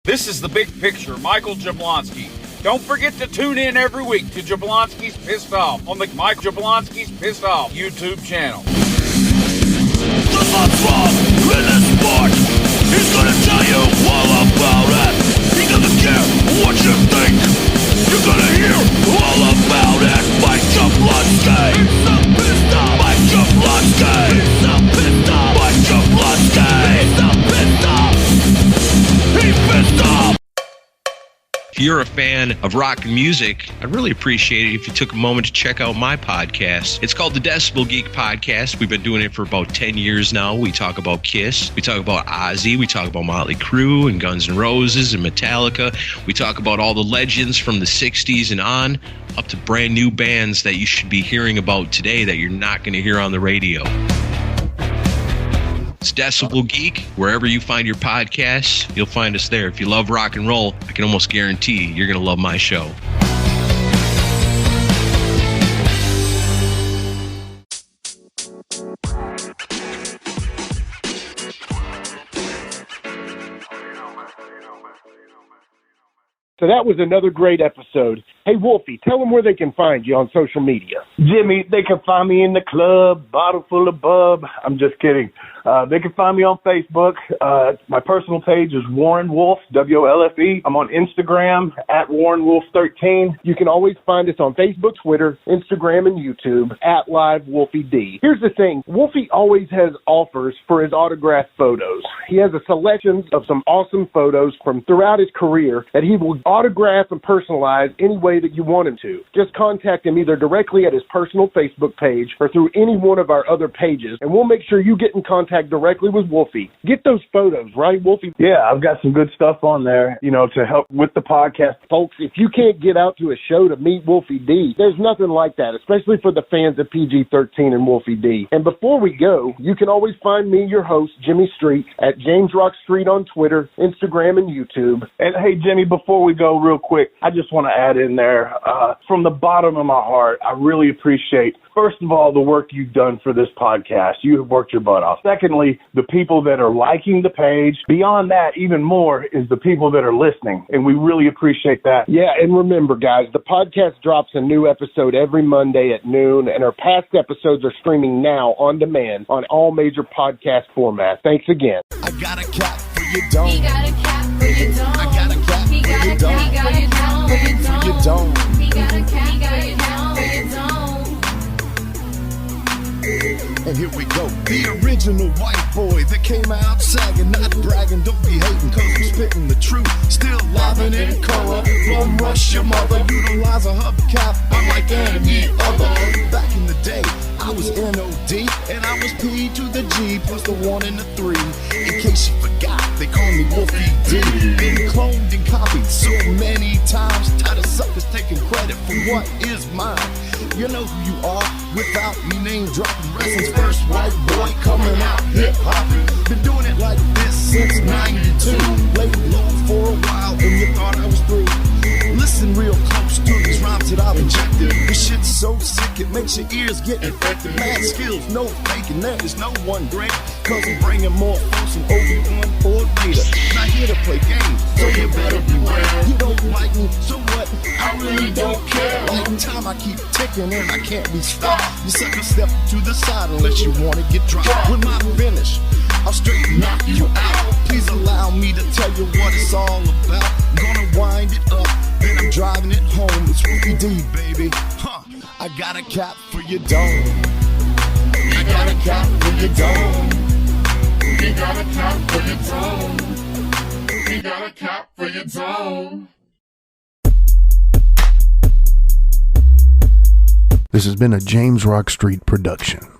This is The Big Picture, Michael Jablonski. Don't forget to tune in every week to Jablonski's Pissed Off on the Mike Jablonski's Pissed Off YouTube channel. The thoughts wrong in this sport. He's gonna tell you all about it. He doesn't care what you think. You're gonna hear all about it. Mike Jablonski. He's so pissed off. Mike Jablonski. He's so pissed off. Mike Jablonski. He's so pissed off. He's pissed off. If you're a fan of rock and music, I'd really appreciate it if you took a moment to check out my podcast. It's called the Decibel Geek Podcast. We've been doing it for about 10 years now. We talk about Kiss. We talk about Ozzy. We talk about Motley Crue and Guns N' Roses and Metallica. We talk about all the legends from the 60s and on, up to brand new bands that you should be hearing about today that you're not going to hear on the radio. It's Decibel Geek. Wherever you find your podcasts, you'll find us there. If you love rock and roll, I can almost guarantee you're going to love my show. So that was another great episode. Hey, Wolfie, tell them where they can find you on social media. Jimmy, they can find me in the club, bottle full of bub. I'm just kidding. They can find me on Facebook. My personal page is Warren Wolf, WOLFE. I'm on Instagram at WarrenWolf13. You can always find us on Facebook, Twitter, Instagram, and YouTube at Live Wolfie D. Here's the thing. Wolfie always has offers for his autographed photos. He has a selection of some awesome photos from throughout his career that he will autograph and personalize any way that you want him to. Just contact him either directly at his personal Facebook page or through any one of our other pages, and we'll make sure you get in contact directly with Wolfie. Get those photos, right, Wolfie? Yeah, I've got some good stuff on there, to help with the podcast. Folks, if you can't get out to a show to meet Wolfie D, there's nothing like that, especially for the fans of PG-13 and Wolfie D. And before we go, you can always find me, your host, Jimmy Street, at James Rock Street on Twitter, Instagram, and YouTube. And hey, Jimmy, before we go real quick, I just want to add in there, from the bottom of my heart, I really appreciate, first of all, the work you've done for this podcast. You have worked your butt off. Secondly, the people that are liking the page. Beyond that, even more, is the people that are listening, and we really appreciate that. Yeah, and remember, guys, the podcast drops a new episode every Monday at noon, and our past episodes are streaming now on demand on all major podcast formats. Thanks again. I got a cap for you, don't. He got a cap for you, don't. I got a cap for you, don't. He got a cap for you, don't. You don't. He got a cap for you, don't. And here we go. The original white boy that came out sagging, not bragging, don't be hating, cause I'm spitting the truth. Still livin' in color, bum rush your mother, utilize a hubcap, unlike any other. Back in the day, I was N-O-D, and I was P to the G, plus the 1 and the 3. In case you forgot, they call me Wolfie D. Been cloned and copied so many times, tired of suckers taking credit. what is mine. You know who you are without me name dropping. Wrestling's first white boy coming out hip hop. Been doing it like this since 92. Laid low for a while and you thought I was through. Listen real close to these rhymes that I've injected. This shit's so sick it makes your ears get infected. Mad skills, no faking, there is no one great. Cause I'm bringing more folks than Obi-Wan or Vader. Not here to play games, so you better beware. You don't like me, so what? I really don't care. Like time I keep ticking and I can't be stopped. You sucker step to the side unless you wanna get dropped. With my finish, I'll straight knock you out. Please allow me to tell you what it's all about. I'm gonna wind it up, then I'm driving it home. It's Wolfie D, baby. Huh? I got a cap for your dome. I got a cap for your dome. We got a cap for your dome. We got a cap for your dome. This has been a James Rock Street production.